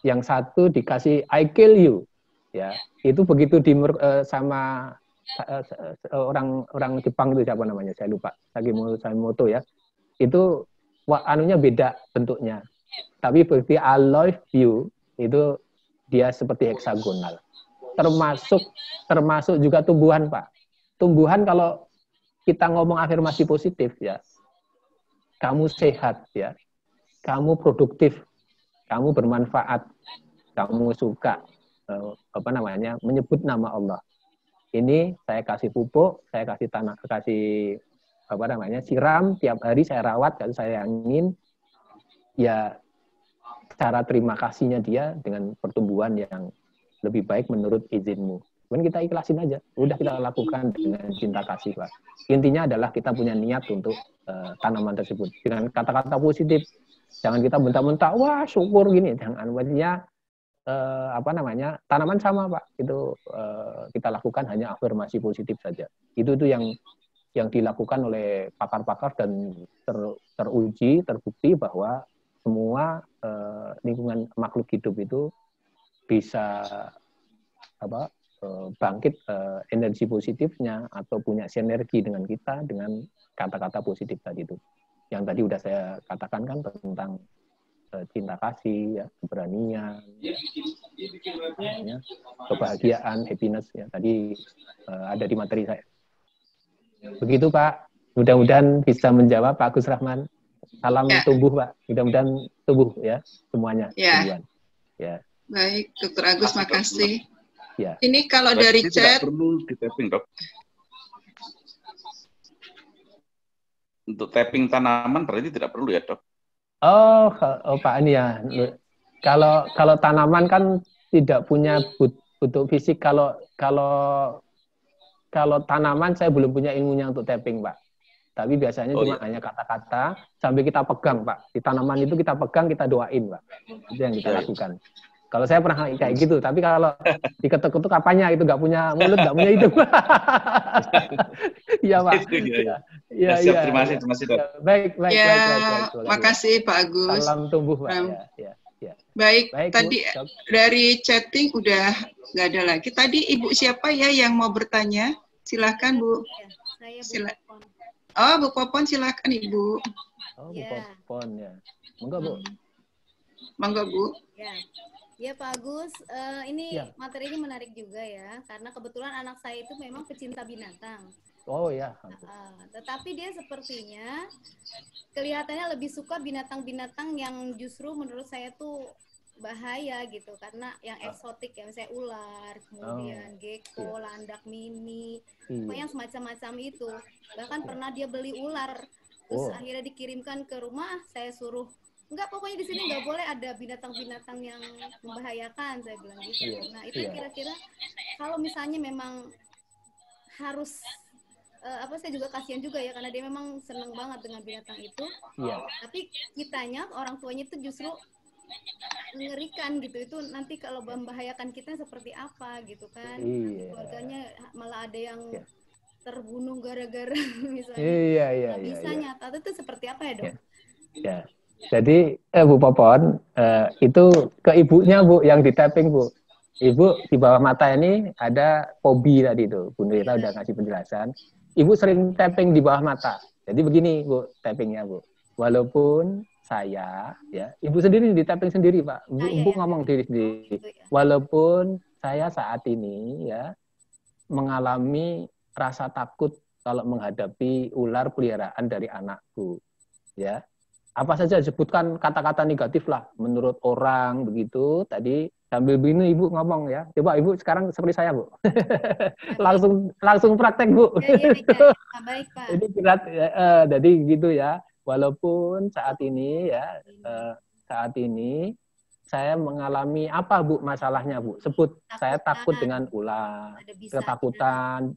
yang satu dikasih I kill you ya. Itu begitu sama orang Jepang itu siapa namanya saya lupa, Sakimoto ya. Itu anunya beda bentuknya. Tapi begitu I love you itu dia seperti heksagonal. Termasuk juga tumbuhan, Pak. Tumbuhan kalau kita ngomong afirmasi positif ya. Kamu sehat ya, kamu produktif, kamu bermanfaat, kamu suka menyebut nama Allah. Ini saya kasih pupuk, saya kasih siram tiap hari, saya rawat, saya angin. Ya cara terima kasihnya dia dengan pertumbuhan yang lebih baik menurut izinmu. Kemudian kita ikhlasin aja, udah kita lakukan dengan cinta kasih, Pak. Intinya adalah kita punya niat untuk tanaman tersebut dengan kata-kata positif. Jangan kita bentak-bentak, wah syukur gini. Jangan, artinya tanaman sama, Pak. Itu kita lakukan hanya afirmasi positif saja. Itu yang dilakukan oleh pakar-pakar dan teruji, terbukti bahwa semua lingkungan makhluk hidup itu bisa bangkit energi positifnya atau punya sinergi dengan kita dengan kata-kata positif tadi itu. Yang tadi udah saya katakan kan tentang cinta kasih, ya, keberanian, kebahagiaan, happiness ya tadi ada di materi saya. Begitu Pak. Mudah-mudahan bisa menjawab Pak Agus Rahman. Salam tumbuh Pak. Mudah-mudahan tumbuh ya semuanya. Ya. Ya. Baik, Dr. Agus, makasih. Ya. Ini kalau dari chat. Tidak perlu di tapping, Dok. Untuk tapping tanaman berarti tidak perlu ya, Dok? Oh Pak ini ya. Kalau tanaman kan tidak punya butuh fisik. Kalau tanaman saya belum punya ilmunya untuk tapping, Pak. Tapi biasanya cuma hanya kata-kata sambil kita pegang, Pak. Di tanaman itu kita pegang, kita doain, Pak. Itu yang kita lakukan. Kalau saya pernah kayak gitu, tapi kalau diketuk-ketuk apanya itu nggak punya mulut, nggak punya hidung. Iya, Pak. Iya. Terima kasih, Dok. Baik. Makasih Pak Agus. Salam tumbuh, Pak. Ya. Baik, tadi Bu, dari chatting udah nggak ada lagi. Tadi Ibu siapa ya yang mau bertanya? Silahkan Bu. Saya Bu Popon. Oh, Bu Popon, silahkan Ibu. Oh, Bu Popon ya. Monggo, Bu. Monggo, Bu. Ya Pak Agus, ini materi ini menarik juga ya, karena kebetulan anak saya itu memang pecinta binatang. Oh ya. Tetapi dia sepertinya kelihatannya lebih suka binatang-binatang yang justru menurut saya tuh bahaya gitu, karena yang eksotik ya, misalnya ular, kemudian gecko, landak mini, yang semacam-macam itu. Bahkan pernah dia beli ular, terus akhirnya dikirimkan ke rumah, saya suruh enggak, pokoknya di sini nggak boleh ada binatang-binatang yang membahayakan, saya bilang gitu. Nah itu kira-kira kalau misalnya memang harus saya juga kasihan juga ya, karena dia memang seneng banget dengan binatang itu. Tapi kitanya, orang tuanya itu justru mengerikan gitu. Itu nanti kalau membahayakan kita seperti apa gitu kan? Keluarganya malah ada yang terbunuh gara-gara misalnya. Bisa nyata itu seperti apa ya, Dok? Jadi Bu Popon, itu ke ibunya Bu yang di tapping Bu. Ibu di bawah mata ini ada fobi tadi itu. Bu Nurita udah ngasih penjelasan. Ibu sering tapping di bawah mata. Jadi begini Bu, tappingnya Bu. Walaupun saya, ya, Ibu sendiri di tapping sendiri Pak. Ibu ngomong diri sendiri. Walaupun saya saat ini ya mengalami rasa takut kalau menghadapi ular peliharaan dari anakku, ya. Apa saja sebutkan kata-kata negatif lah menurut orang begitu. Tadi sambil begini Ibu ngomong ya. Coba Ibu sekarang seperti saya Bu. langsung praktek Bu. Baik Pak. Ini berat jadi gitu ya. Walaupun saat ini ya saya mengalami apa Bu masalahnya Bu? Sebut saya takut dengan ular, ketakutan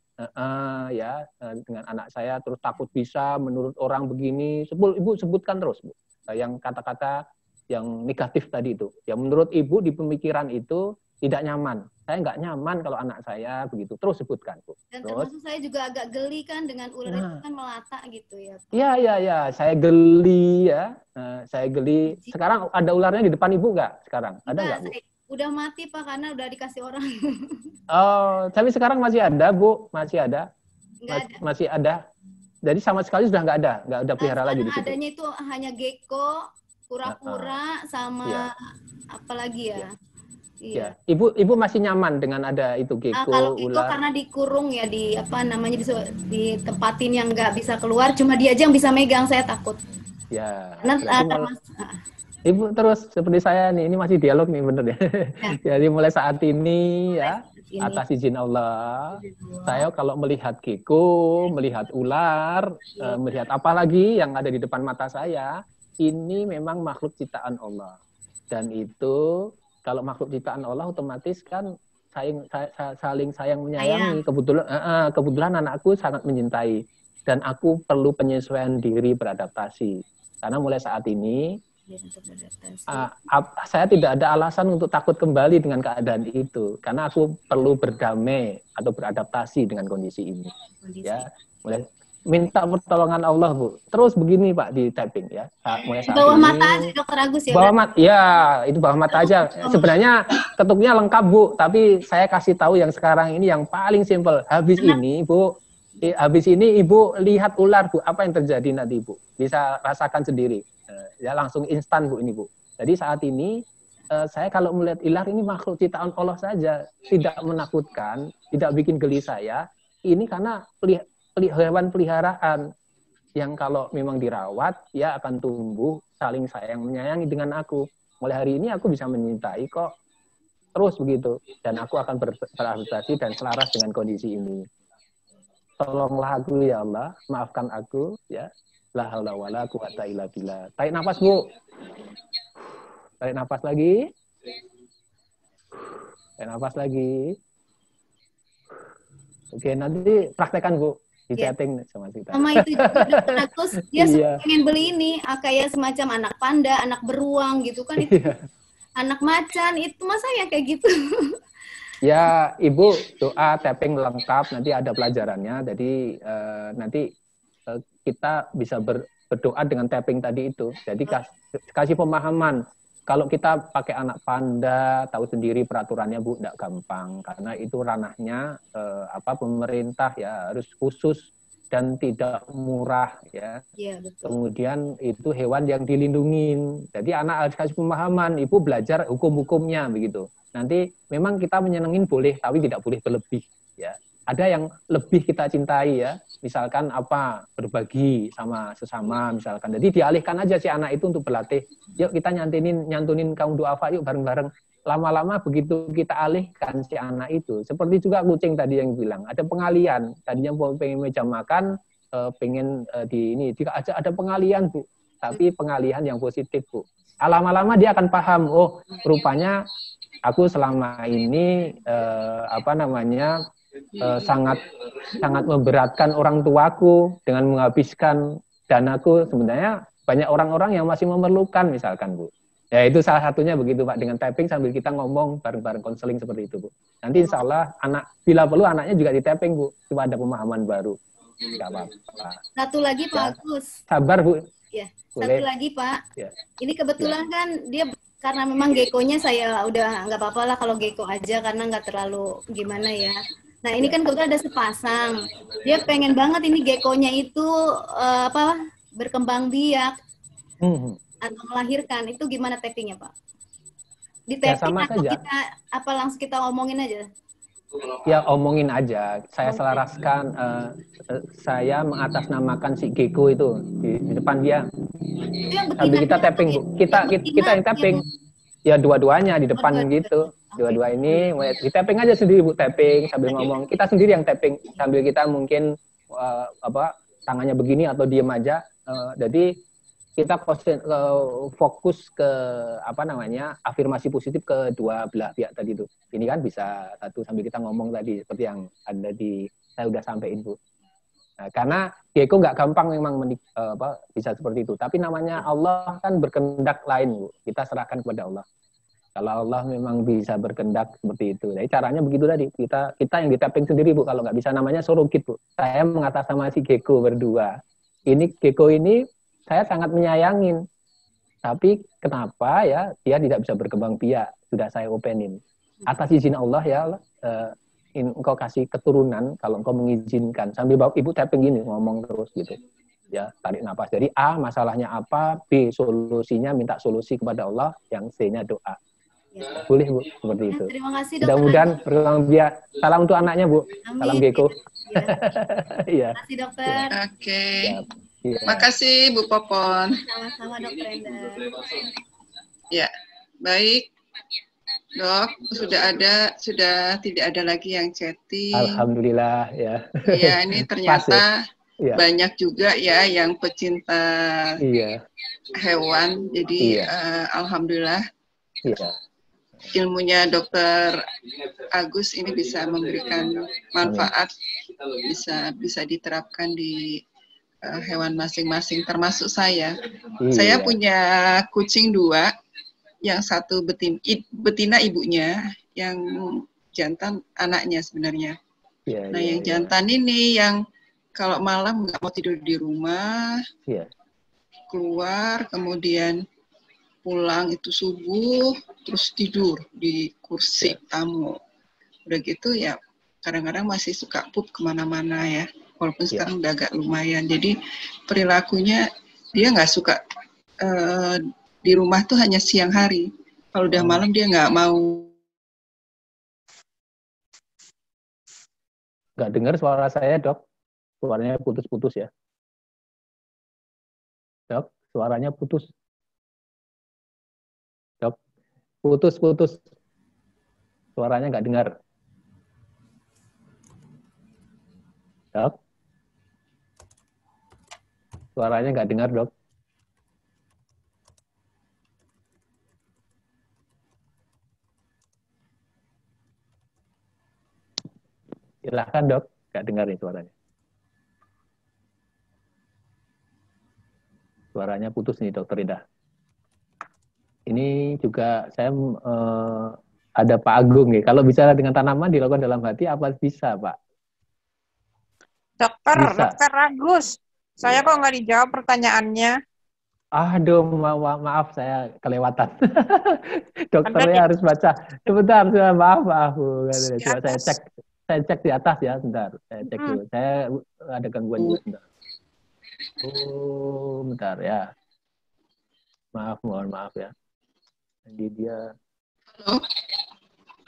dengan anak saya, terus takut bisa menurut orang begini. Ibu sebutkan terus Bu, yang kata-kata yang negatif tadi itu. Yang menurut Ibu di pemikiran itu tidak nyaman. Saya nggak nyaman kalau anak saya begitu. Terus sebutkan Bu. Dan termasuk saya juga agak geli kan dengan ular itu kan melata gitu ya. Iya. Saya geli ya. Saya geli. Sekarang ada ularnya di depan Ibu nggak? Sekarang ada nggak Bu? Udah mati Pak, karena udah dikasih orang. Oh, tapi sekarang masih ada Bu? Masih ada? Masih ada. Jadi sama sekali sudah nggak ada pelihara lagi di situ. Adanya itu hanya gecko, kura-kura, sama apa lagi ya? Iya. Ibu masih nyaman dengan ada itu gecko, kalau gecko ular. Karena dikurung ya, di ditempatin yang nggak bisa keluar, cuma dia aja yang bisa megang, saya takut. Ya. Ibu terus seperti saya nih, ini masih dialog nih bener ya. Jadi mulai saat ini ya, atas izin Allah, saya kalau melihat gecko, melihat ular, melihat apa lagi yang ada di depan mata saya, ini memang makhluk ciptaan Allah. Dan itu kalau makhluk ciptaan Allah otomatis kan saling sayang menyayangi. Kebetulan anakku sangat mencintai dan aku perlu penyesuaian diri beradaptasi. Karena mulai saat ini saya tidak ada alasan untuk takut kembali dengan keadaan itu, karena aku perlu berdamai atau beradaptasi dengan kondisi ini. Ya, mulai minta pertolongan Allah Bu. Terus begini Pak di tapping ya. Mulai saat bawah ini, mata aja Dokter Agus ya. Bawah mata, ya itu bawah mata aja. Sebenarnya ketuknya lengkap Bu, tapi saya kasih tahu yang sekarang ini yang paling simpel. Habis ini Ibu lihat ular Bu, apa yang terjadi nanti Bu? Bisa rasakan sendiri. Ya langsung instan Bu ini Bu. Jadi saat ini saya kalau melihat ular ini makhluk ciptaan Allah saja, tidak menakutkan, tidak bikin geli saya. Ini karena hewan peliharaan yang kalau memang dirawat ya akan tumbuh saling sayang menyayangi dengan aku. Mulai hari ini aku bisa menyintai kok, terus begitu, dan aku akan beradaptasi dan selaras dengan kondisi ini. Tolonglah aku ya Allah, maafkan aku ya. La haula wala quwata illa billah. Tarik nafas Bu. Tarik nafas lagi. Tarik nafas lagi. Oke, nanti praktekkan Bu. Di Ya. chatting sama kita. Sama itu juga Dokter Agus, dia Iya. pengen beli ini kayak semacam anak panda, anak beruang gitu kan, itu Iya. anak macan, itu masa ya kayak gitu. Ya, Ibu doa tapping lengkap, nanti ada pelajarannya. Jadi nanti kita bisa berdoa dengan tapping tadi itu. Jadi kasih pemahaman. Kalau kita pakai anak panda, tahu sendiri peraturannya Bu, tidak gampang karena itu ranahnya pemerintah ya, harus khusus dan tidak murah ya. Iya, betul. Kemudian itu hewan yang dilindungi. Jadi anak harus kasih pemahaman, ibu belajar hukum-hukumnya begitu. Nanti memang kita menyenengin boleh, tapi tidak boleh berlebih ya. Ada yang lebih kita cintai ya, misalkan berbagi sama sesama misalkan. Jadi dialihkan aja si anak itu untuk berlatih. Yuk kita nyantunin kaum duafa yuk bareng-bareng. Lama-lama begitu kita alihkan si anak itu. Seperti juga kucing tadi yang bilang, ada pengalian. Tadinya pengen meja makan, pengen jika ada pengalian Bu, tapi pengalihan yang positif Bu. Lama-lama dia akan paham, oh rupanya aku selama ini sangat memberatkan orang tuaku dengan menghabiskan danaku. Sebenarnya banyak orang-orang yang masih memerlukan misalkan Bu. Ya itu salah satunya begitu Pak, dengan tapping sambil kita ngomong bareng-bareng konseling seperti itu Bu. Nanti insya Allah bila perlu anaknya juga di tapping Bu, supaya ada pemahaman baru. Enggak apa-apa. Satu lagi Pak Agus. Sabar Bu. Ya, boleh. Satu lagi Pak. Ya. Ini kebetulan kan dia karena memang geckonya saya udah nggak apa-apa lah kalau gecko aja karena nggak terlalu gimana ya. Nah ini kan kebetulan ada sepasang. Dia pengen banget ini geckonya itu berkembang biak atau melahirkan. Itu gimana tappingnya Pak? Di tapping ya, atau saja. Kita langsung kita omongin aja? Ya omongin aja. Saya selaraskan, saya mengatasnamakan si gecko itu di depan dia. Sambil kita tapping Bu. Kita yang tapping. Ya dua-duanya di depan gitu. Dua-dua ini di tapping aja sendiri Bu, tapping sambil ngomong. Kita sendiri yang tapping sambil kita mungkin tangannya begini atau diem aja. Jadi kita fokus ke afirmasi positif ke dua belah pihak tadi itu. Ini kan bisa satu sambil kita ngomong tadi seperti yang ada saya udah sampaikan Bu. Nah, karena gecko nggak gampang memang bisa seperti itu. Tapi namanya Allah kan berkehendak lain Bu. Kita serahkan kepada Allah. Kalau Allah memang bisa berkehendak seperti itu. Jadi caranya begitu tadi. Kita yang di tapping sendiri Bu. Kalau nggak bisa namanya surrogate Bu. Saya mengatasnamakan si gecko berdua. Ini gecko ini saya sangat menyayangin. Tapi kenapa ya dia tidak bisa berkembang biak? Sudah saya openin. Atas izin Allah ya Allah. Engkau kasih keturunan kalau engkau mengizinkan. Sambil ibu tapping gini ngomong terus gitu. Ya, tarik nafas. Jadi A masalahnya apa, B solusinya minta solusi kepada Allah, yang C-nya doa. Ya. Boleh Bu, seperti itu. Terima kasih Dokter. Mudah-mudahan berkembang biak. Salam untuk anaknya Bu. Amin. Salam gecko. Iya. Terima kasih Dokter. Oke. Ya. Makasih Bu Popon. Sama-sama Dokter Enda. Ya, baik. Dok, sudah tidak ada lagi yang chatting. Alhamdulillah ya. Iya, ini ternyata banyak juga ya yang pecinta hewan. Jadi alhamdulillah ilmunya Dokter Agus ini bisa memberikan manfaat, bisa diterapkan di hewan masing-masing, termasuk saya. Saya punya kucing 2. Yang satu betina ibunya, yang jantan anaknya sebenarnya. Yang jantan ini yang kalau malam nggak mau tidur di rumah, keluar, kemudian pulang itu subuh, terus tidur di kursi tamu. Udah gitu ya, kadang-kadang masih suka pup kemana-mana ya, walaupun sekarang udah agak lumayan. Jadi perilakunya dia nggak suka di rumah tuh hanya siang hari. Kalau udah malam dia nggak mau. Nggak dengar suara saya Dok. Suaranya putus-putus ya. Dok, suaranya putus. Dok, putus-putus. Suaranya nggak dengar. Dok. Suaranya nggak dengar Dok. Silahkan Dok, nggak dengar nih suaranya. Suaranya putus nih, Dokter Ida. Ini juga saya ada Pak Agung nih. Kalau bicara dengan tanaman dilakukan dalam hati, apa bisa, Pak? Dokter Agus, saya kok nggak dijawab pertanyaannya. Aduh, maaf saya kelewatan. Dokternya harus baca. Sebentar, maaf. Coba saya cek di atas ya, sebentar. Saya cek dulu. Saya ada gangguan juga, sebentar. Oh, bentar ya. Mohon maaf ya. Jadi dia.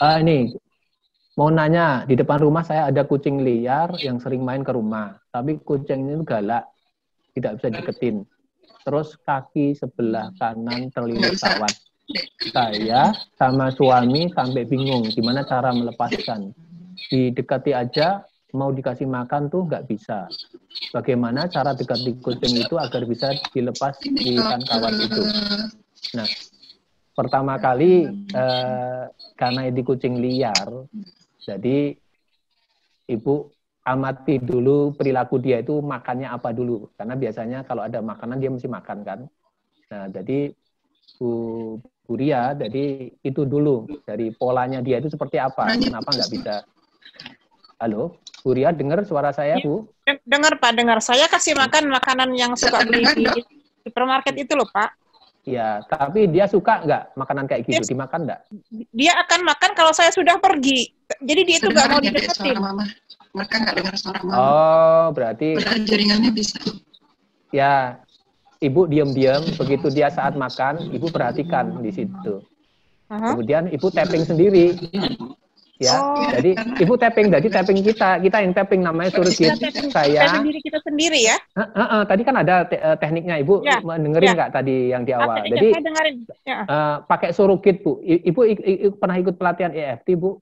Ini mau nanya, di depan rumah saya ada kucing liar yang sering main ke rumah. Tapi kucing ini galak, tidak bisa deketin. Terus kaki sebelah kanan terlilit kawat. Saya sama suami sampai bingung gimana cara melepaskan. Didekati aja, mau dikasih makan tuh nggak bisa. Bagaimana cara dekati kucing itu agar bisa dilepas di kawat itu? Nah, pertama kali karena ini kucing liar, jadi ibu amati dulu perilaku dia itu makannya apa dulu. Karena biasanya kalau ada makanan dia mesti makan kan. Nah, jadi Bu Ria, jadi itu dulu. Dari polanya dia itu seperti apa. Kenapa nggak bisa. Halo, Bu Ria dengar suara saya, Bu? Dengar, Pak, dengar. Saya kasih makan makanan yang suka beli di supermarket itu loh, Pak. Ya, tapi dia suka nggak makanan kayak gitu? Dimakan nggak? Dia akan makan kalau saya sudah pergi. Jadi dia itu nggak mau dideketin. Mereka nggak dengar suara mama. Oh, berarti jaringannya bisa. Ya, ibu diam-diam. Begitu dia saat makan, ibu perhatikan di situ. Kemudian ibu tapping sendiri. Ya, jadi ibu tapping. Jadi tapping kita yang tapping namanya surrogate. Tapping diri kita sendiri ya. Tadi kan ada tekniknya, ibu mendengerin nggak tadi yang di awal? Jadi pakai surrogate, Bu. Ibu pernah ikut pelatihan EFT, Bu?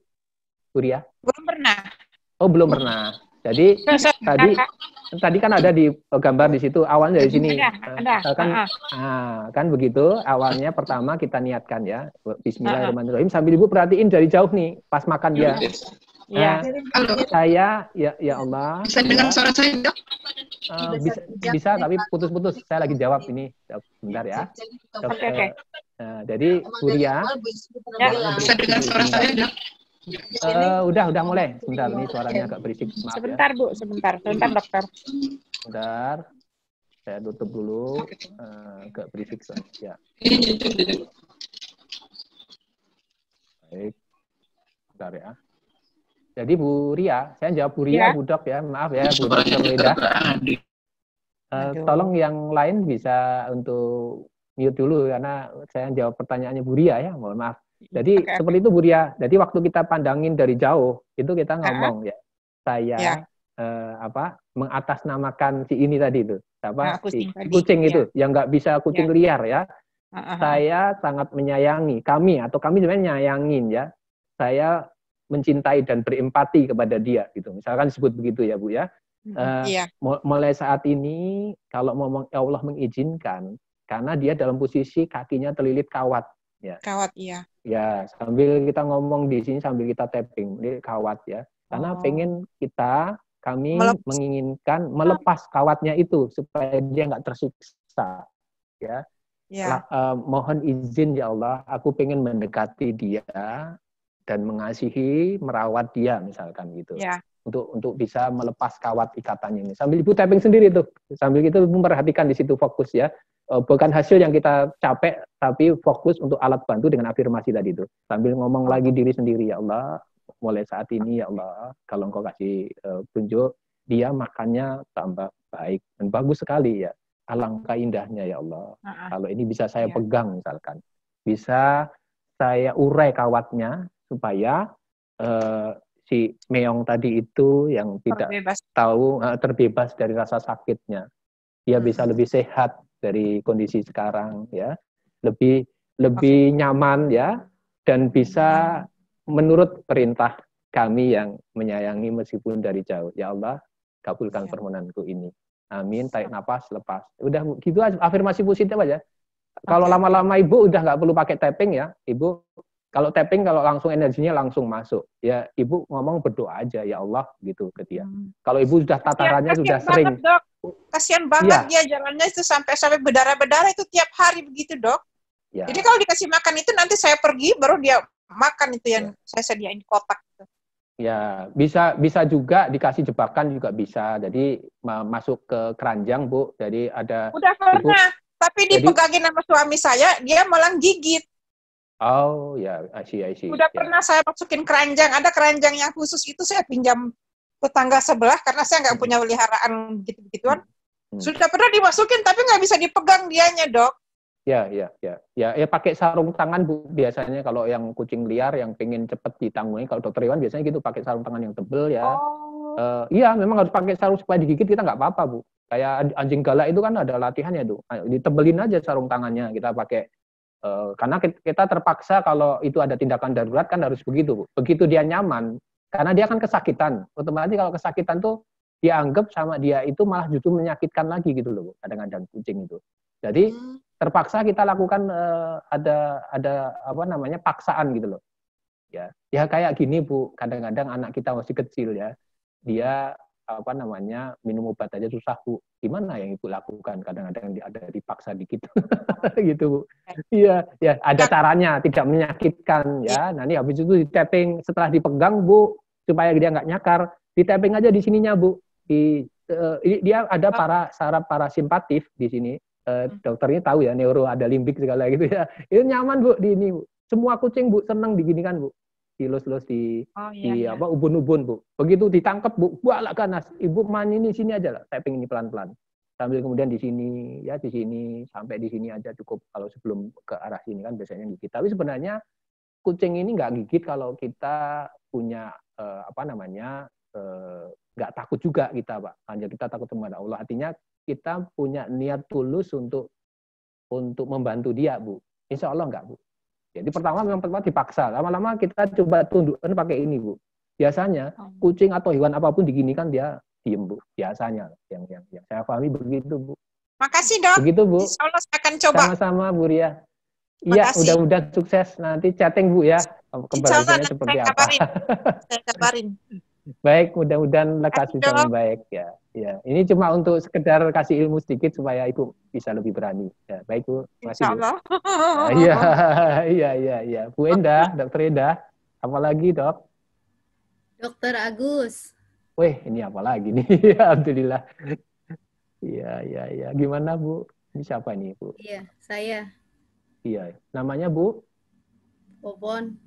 Bu Ria? Belum pernah. Oh, belum pernah. Jadi tadi kan ada di gambar di situ awalnya dari sini. Kan begitu. Awalnya pertama kita niatkan ya. Bismillahirrahmanirrahim. Sambil ibu perhatiin dari jauh nih pas makan dia. Saya ya Allah. Bisa dengar suara saya, Dok? Bisa tapi putus-putus. Saya lagi jawab ini. Sebentar ya. Oke. Jadi Bu Ria. Bisa dengar suara saya, Dok? Udah mulai. Sebentar, ini suaranya agak berisik. Maaf sebentar ya. Bu, sebentar dokter. Sebentar, saya tutup dulu. Agak berisik ya. Baik, sebentar ya. Jadi Bu Ria, saya jawab Bu Ria, Bu Dok ya. Maaf ya, Bu Dr. Leda. Tolong yang lain bisa untuk mute dulu karena saya jawab pertanyaannya Bu Ria ya. Mohon maaf. Jadi seperti itu Bu Ria. Jadi waktu kita pandangin dari jauh itu kita ngomong ya. Saya mengatasnamakan si ini tadi itu. Kucing itu yang nggak bisa kucing liar ya. Saya sangat menyayangi kami sebenarnya nyayangin ya. Saya mencintai dan berempati kepada dia gitu. Misalkan disebut begitu ya Bu ya. Mulai saat ini kalau ngomong Allah mengizinkan karena dia dalam posisi kakinya terlilit kawat ya. Kawat iya. Ya, sambil kita ngomong di sini sambil kita tapping di kawat ya. Karena kami menginginkan melepas kawatnya itu supaya dia nggak tersiksa ya. Mohon izin ya Allah, aku pengen mendekati dia dan mengasihi, merawat dia misalkan gitu. Untuk bisa melepas kawat ikatannya ini. Sambil ibu tapping sendiri tuh. Sambil itu memperhatikan di situ fokus ya. Bukan hasil yang kita capek, tapi fokus untuk alat bantu dengan afirmasi tadi itu. Sambil ngomong lagi diri sendiri, ya Allah, mulai saat ini ya Allah, kalau Engkau kasih tunjuk, dia makannya tambah baik dan bagus sekali ya. Alangkah indahnya ya Allah. Kalau ini bisa saya pegang misalkan, bisa saya urai kawatnya supaya si meong tadi itu yang tidak tahu terbebas dari rasa sakitnya. Dia bisa lebih sehat dari kondisi sekarang ya, lebih nyaman ya, dan bisa menurut perintah kami yang menyayangi meskipun dari jauh. Ya Allah, kabulkan permohonanku ini. Amin. Tarik nafas, lepas. Udah gitu aja, afirmasi positif aja. Kalau lama-lama ibu udah nggak perlu pakai tapping ya, ibu. Kalau tapping, kalau langsung energinya langsung masuk. Ya, ibu ngomong berdoa aja, ya Allah, gitu ke dia. Kalau ibu sudah tatarannya sudah sering, Kasihan banget dia jalannya itu sampai berdarah-berdarah itu tiap hari begitu, Dok. Ya. Jadi kalau dikasih makan itu nanti saya pergi baru dia makan itu yang saya sediain di kotak. Ya, bisa juga dikasih jebakan juga bisa. Jadi masuk ke keranjang, Bu. Jadi ada Udah pernah, tapi dipegangin sama suami saya, dia malah gigit. Oh, ya, I see. Udah pernah saya masukin keranjang, ada keranjang yang khusus itu saya pinjam tetangga sebelah karena saya nggak punya peliharaan gitu-gituan. Sudah pernah dimasukin tapi nggak bisa dipegang dianya, Dok. Ya, pakai sarung tangan, Bu. Biasanya kalau yang kucing liar yang pengen cepet ditangani, kalau dokter hewan biasanya gitu pakai sarung tangan yang tebel ya. Iya, memang harus pakai sarung supaya digigit kita nggak apa-apa, Bu. Kayak anjing galak itu kan ada latihannya tuh. Ditebelin aja sarung tangannya, kita pakai karena kita terpaksa kalau itu ada tindakan darurat kan harus begitu, Bu. Begitu dia nyaman, karena dia kan kesakitan. Otomatis kalau kesakitan tuh dianggap sama dia itu malah justru menyakitkan lagi gitu loh, Bu. Kadang-kadang kucing itu. Jadi terpaksa kita lakukan ada apa namanya paksaan gitu loh. Ya kayak gini, Bu. Kadang-kadang anak kita masih kecil ya. Dia apa namanya minum obat aja susah, Bu. Gimana yang Ibu lakukan? Kadang-kadang ada dipaksa dikit. gitu, Bu. Iya, ya ada caranya, tidak menyakitkan ya. Nanti habis itu di tapping setelah dipegang, Bu, supaya dia nggak nyakar, di tapping aja di sininya, Bu. Dia ada saraf parasimpatif di sini. Dokternya tahu ya, neuro ada limbik segala gitu ya. Itu nyaman, Bu, di ini, Bu. Semua kucing, Bu, senang diginikan, Bu. Dilus-lus di ubun-ubun, Bu. Begitu ditangkap, Bu, balak ganas. Ibu main ini sini aja lah. Tapping ini pelan-pelan. Sambil kemudian di sini, ya di sini sampai di sini aja cukup. Kalau sebelum ke arah sini kan biasanya gigit. Tapi sebenarnya kucing ini nggak gigit kalau kita punya nggak takut juga kita, Pak. Hanya kita takut kepada Allah. Artinya kita punya niat tulus untuk membantu dia, Bu. Insya Allah enggak, Bu. Jadi pertama dipaksa. Lama-lama kita coba tundukkan pakai ini, Bu. Biasanya kucing atau hewan apapun diginikan dia diem, Bu. Biasanya yang saya pahami begitu, Bu. Makasih, Dok. Begitu, Bu. Insya Allah saya akan coba. Sama-sama, Bu Ria. Iya, mudah-mudahan sukses. Nanti chatting, Bu, ya. Keberhasilannya seperti apa. Saya kabarin. Baik, mudah-mudahan lekas bisa membaik ya. Ya, ini cuma untuk sekedar kasih ilmu sedikit supaya Ibu bisa lebih berani. Ya, baik, Bu. Masih, Bu. Iya. Bu Endah, Dokter Endah. Apalagi, Dok? Dokter Agus. Wih, ini apa lagi nih? Alhamdulillah. Iya. Gimana, Bu? Ini siapa nih, Bu? Iya, saya. Iya, namanya Bu? Popon.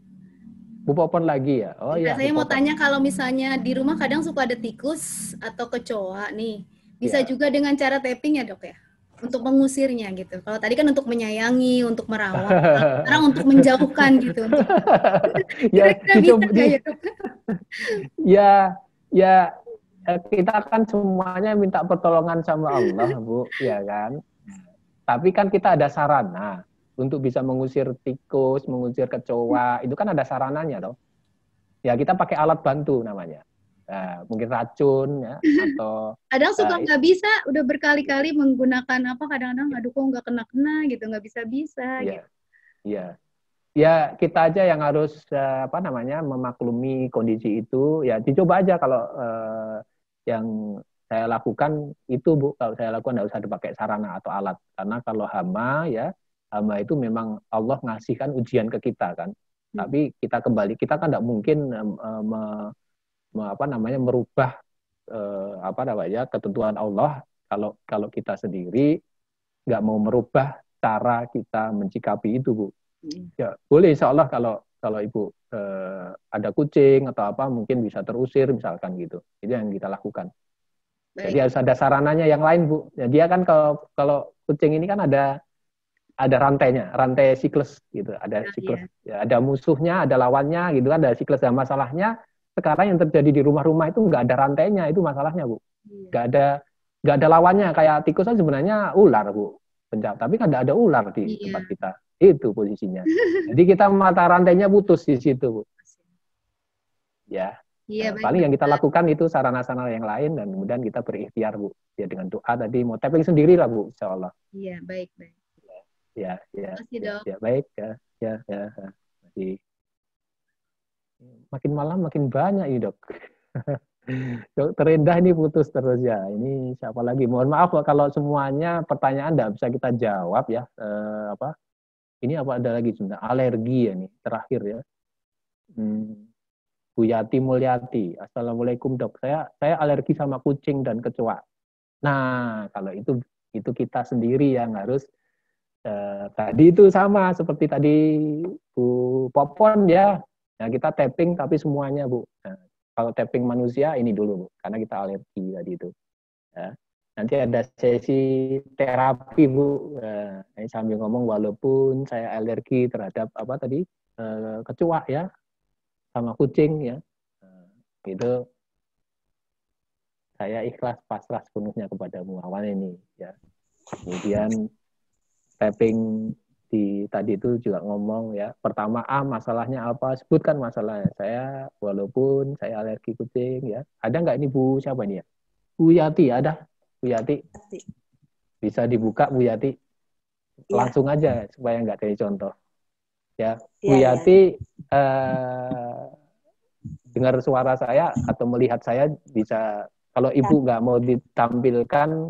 Bu Popon lagi ya? Oh iya. Saya mau tanya kalau misalnya di rumah kadang suka ada tikus atau kecoa nih. Bisa juga dengan cara tapping ya, Dok ya? Untuk mengusirnya gitu. Kalau tadi kan untuk menyayangi, untuk merawat. Sekarang untuk menjauhkan gitu. Ya, kita kan semuanya minta pertolongan sama Allah, Bu, ya kan? Tapi kan kita ada sarana untuk bisa mengusir tikus, mengusir kecoa, itu kan ada sarananya, toh. Ya kita pakai alat bantu namanya. Nah, mungkin racun ya atau kadang suka nggak bisa, udah berkali-kali menggunakan apa, kadang-kadang aduh kok nggak kena gitu, nggak bisa gitu. Iya. Ya kita aja yang harus memaklumi kondisi itu. Ya dicoba aja kalau yang saya lakukan itu, Bu. Kalau saya lakukan nggak usah dipakai sarana atau alat, karena kalau hama itu memang Allah ngasihkan ujian ke kita kan. Tapi kita kan tidak mungkin merubah ketentuan Allah kalau kita sendiri nggak mau merubah cara kita mencikapi itu, Bu. Ya boleh, insya Allah kalau Ibu ada kucing atau apa mungkin bisa terusir misalkan gitu. Itu yang kita lakukan. Baik. Jadi harus ada sarananya yang lain, Bu. Ya, dia kan kalau kucing ini kan ada rantainya, rantai siklus gitu, ada siklus, ya, ada musuhnya, ada lawannya gitu, ada siklus. Dan masalahnya sekarang yang terjadi di rumah-rumah itu nggak ada rantainya, itu masalahnya, Bu. Nggak ada lawannya, kayak tikus kan sebenarnya ular, Bu. Tapi kan nggak ada ular di tempat kita, itu posisinya. Jadi kita mata rantainya putus di situ, Bu. Ya. Paling yang kita lakukan itu sarana-sarana yang lain, dan kemudian kita berikhtiar, Bu. Ya dengan doa tadi, mau tapping sendiri lah, Bu, insya Allah. Iya, baik. Ya, Masih, Dok. Ya, baik ya. Masih makin malam makin banyak ini, Dok. Terendah ini putus terus ya. Ini siapa lagi? Mohon maaf kalau semuanya pertanyaan tidak bisa kita jawab ya. Ini apa ada lagi sebenarnya? Alergi ya nih terakhir ya. Bu Yati Mulyati. Assalamualaikum dok. Saya alergi sama kucing dan kecoa. Nah kalau itu kita sendiri yang harus tadi itu sama seperti tadi Bu Popon ya. Nah kita tapping tapi semuanya Bu. Nah, kalau tapping manusia ini dulu Bu, karena kita alergi tadi itu. Ya. Nanti ada sesi terapi Bu. Ini sambil ngomong walaupun saya alergi terhadap apa tadi kecoa ya, sama kucing ya, itu saya ikhlas pasrah sepenuhnya kepadamu awal ini ya. Kemudian tapping tadi itu juga ngomong ya, pertama masalahnya apa, sebutkan masalahnya. Saya walaupun saya alergi kucing ya. Ada nggak ini Bu siapa ini ya? Bu Yati ada? Bu Yati bisa dibuka Bu Yati langsung aja supaya nggak dari contoh ya. Bu Yati dengar suara saya atau melihat saya bisa, kalau Ibu nggak mau ditampilkan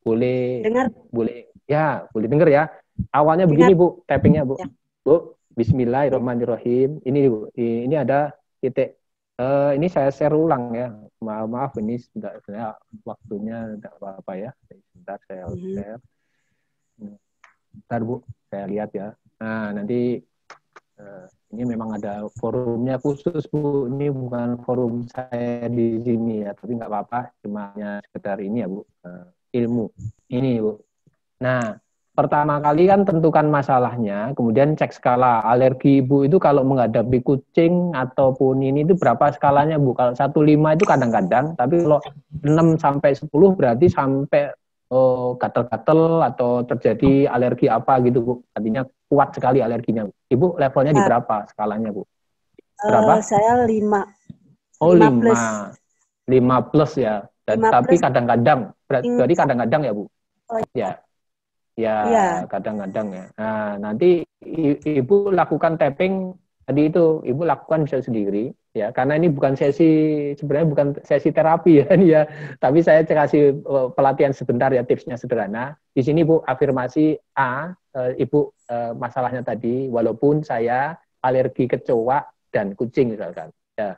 boleh boleh dengar ya. Awalnya begini Bu, tappingnya Bu. Bu, bismillahirrahmanirrahim. Ini Bu, ini ada titik. Ini saya share ulang ya. Maaf ini sebenarnya waktunya tidak apa-apa ya. Sebentar saya share. Bentar Bu, saya lihat ya. Nah, nanti ini memang ada forumnya khusus Bu. Ini bukan forum saya di sini ya, tapi nggak apa-apa. Cuma hanya sekedar ini ya Bu, ilmu. Ini Bu. Nah, pertama kali kan tentukan masalahnya, kemudian cek skala alergi Ibu itu kalau menghadapi kucing ataupun ini itu berapa skalanya Bu? Kalau 1-5 itu kadang-kadang, tapi kalau 6-10 berarti sampai gatel-gatel atau terjadi alergi apa gitu Bu. Artinya kuat sekali alerginya Bu. Ibu levelnya di berapa skalanya Bu? Berapa? Saya 5. Oh 5. 5 plus ya. Tapi kadang-kadang, berarti kadang-kadang ya Bu? Ya. Ya, kadang-kadang ya. Nah, nanti Ibu lakukan tapping tadi itu, Ibu lakukan bisa sendiri ya, karena ini bukan sebenarnya bukan sesi terapi ya, ya. Tapi saya kasih pelatihan sebentar ya, tipsnya sederhana. Di sini Bu, afirmasi Ibu masalahnya tadi, walaupun saya alergi kecoa dan kucing misalkan. Ya,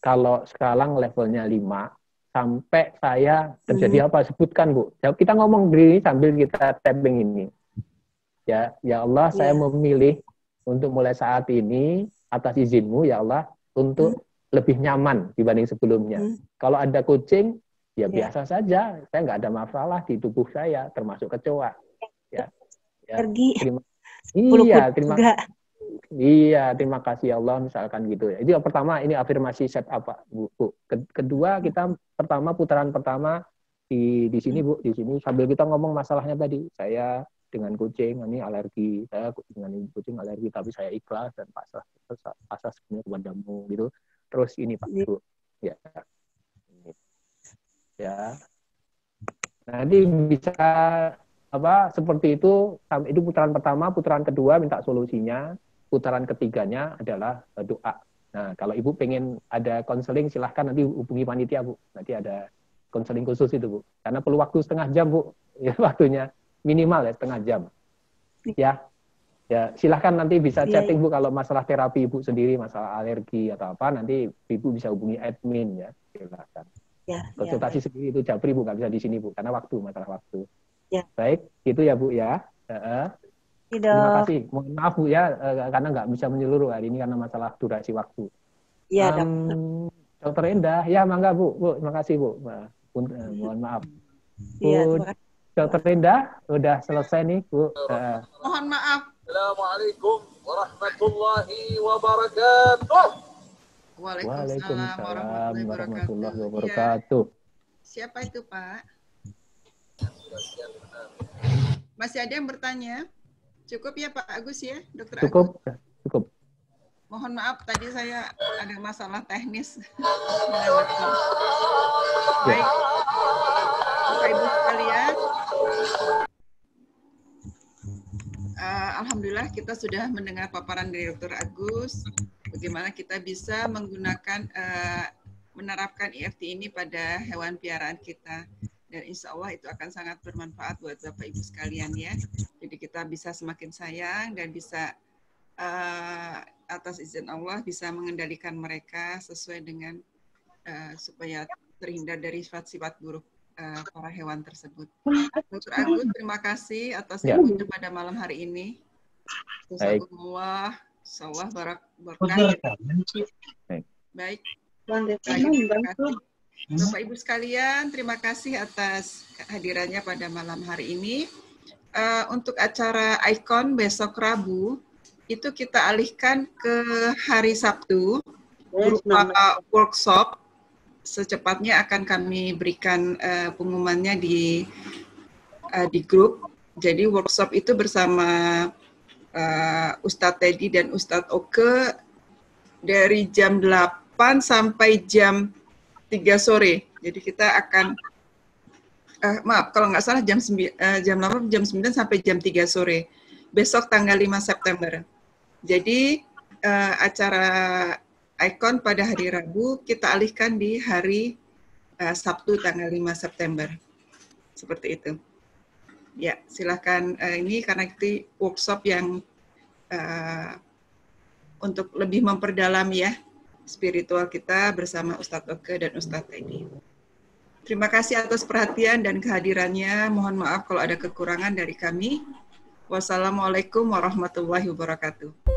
kalau sekarang levelnya 5. Sampai saya terjadi apa, sebutkan Bu. Kita ngomong diri sambil kita tapping ini. Ya Allah, saya memilih untuk mulai saat ini atas izin-Mu ya Allah untuk lebih nyaman dibanding sebelumnya. Kalau ada kucing, ya biasa saja. Saya nggak ada masalah di tubuh saya, termasuk kecoa. Ya. Terima kasih ya Allah, misalkan gitu ya. Itu yang pertama, ini afirmasi set apa Bu. Kedua, kita putaran pertama di sini Bu, di sini sambil kita ngomong masalahnya tadi. Saya dengan kucing ini alergi, saya dengan kucing alergi, tapi saya ikhlas dan pasrah sepenuhnya kepadamu gitu. Terus ini Pak Bu. Ya. Ya. Nanti bisa seperti itu, itu putaran pertama, putaran kedua minta solusinya. Putaran ketiganya adalah doa. Nah, kalau Ibu pengen ada konseling, silahkan nanti hubungi panitia Bu. Nanti ada konseling khusus itu Bu. Karena perlu waktu setengah jam Bu. Ya, waktunya minimal ya setengah jam. Ya, silahkan nanti bisa chatting Bu kalau masalah terapi Ibu sendiri, masalah alergi atau apa, nanti Ibu bisa hubungi admin ya. Silahkan. Konsultasi sendiri itu Japri Bu, nggak bisa di sini Bu, karena masalah waktu. Baik, itu ya Bu ya. Terima kasih. Mohon maaf Bu ya, karena nggak bisa menyeluruh hari ini karena masalah durasi waktu. Iya, Dokter Endah, ya mangga Bu. Terima kasih Bu. Mohon maaf. Bu, Dokter Endah, udah selesai nih Bu. Mohon maaf. Assalamualaikum warahmatullahi wabarakatuh. Waalaikumsalam warahmatullahi wabarakatuh. Siapa itu Pak? Masih ada yang bertanya? Cukup ya Pak Agus ya, Dokter Agus? Cukup. Mohon maaf tadi saya ada masalah teknis. Baik, Bapak Ibu sekalian. Alhamdulillah kita sudah mendengar paparan dari Dokter Agus. Bagaimana kita bisa menggunakan menerapkan EFT ini pada hewan piaraan kita. Dan insya Allah itu akan sangat bermanfaat buat Bapak Ibu sekalian ya. Jadi kita bisa semakin sayang dan bisa atas izin Allah bisa mengendalikan mereka sesuai dengan supaya terhindar dari sifat-sifat buruk para hewan tersebut. Dr. Agus, terima kasih atas ilmunya pada malam hari ini. Jazakumullah, insyaallah barakah. Baik. Bapak Ibu sekalian, terima kasih atas kehadirannya pada malam hari ini. Untuk acara Icon besok Rabu, itu kita alihkan ke hari Sabtu berupa workshop. Secepatnya akan kami berikan pengumumannya di grup. Jadi workshop itu bersama Ustadz Teddy dan Ustadz Oke dari jam 8 sampai jam 3 sore. Jadi kita akan maaf kalau nggak salah jam 8 jam 9 sampai jam 3 sore. Besok tanggal 5 September. Jadi acara Icon pada hari Rabu kita alihkan di hari Sabtu tanggal 5 September. Seperti itu. Ya, silakan ini karena itu workshop yang untuk lebih memperdalam ya spiritual kita bersama Ustadz Oke dan Ustadz Teddy. Terima kasih atas perhatian dan kehadirannya. Mohon maaf kalau ada kekurangan dari kami. Wassalamualaikum warahmatullahi wabarakatuh.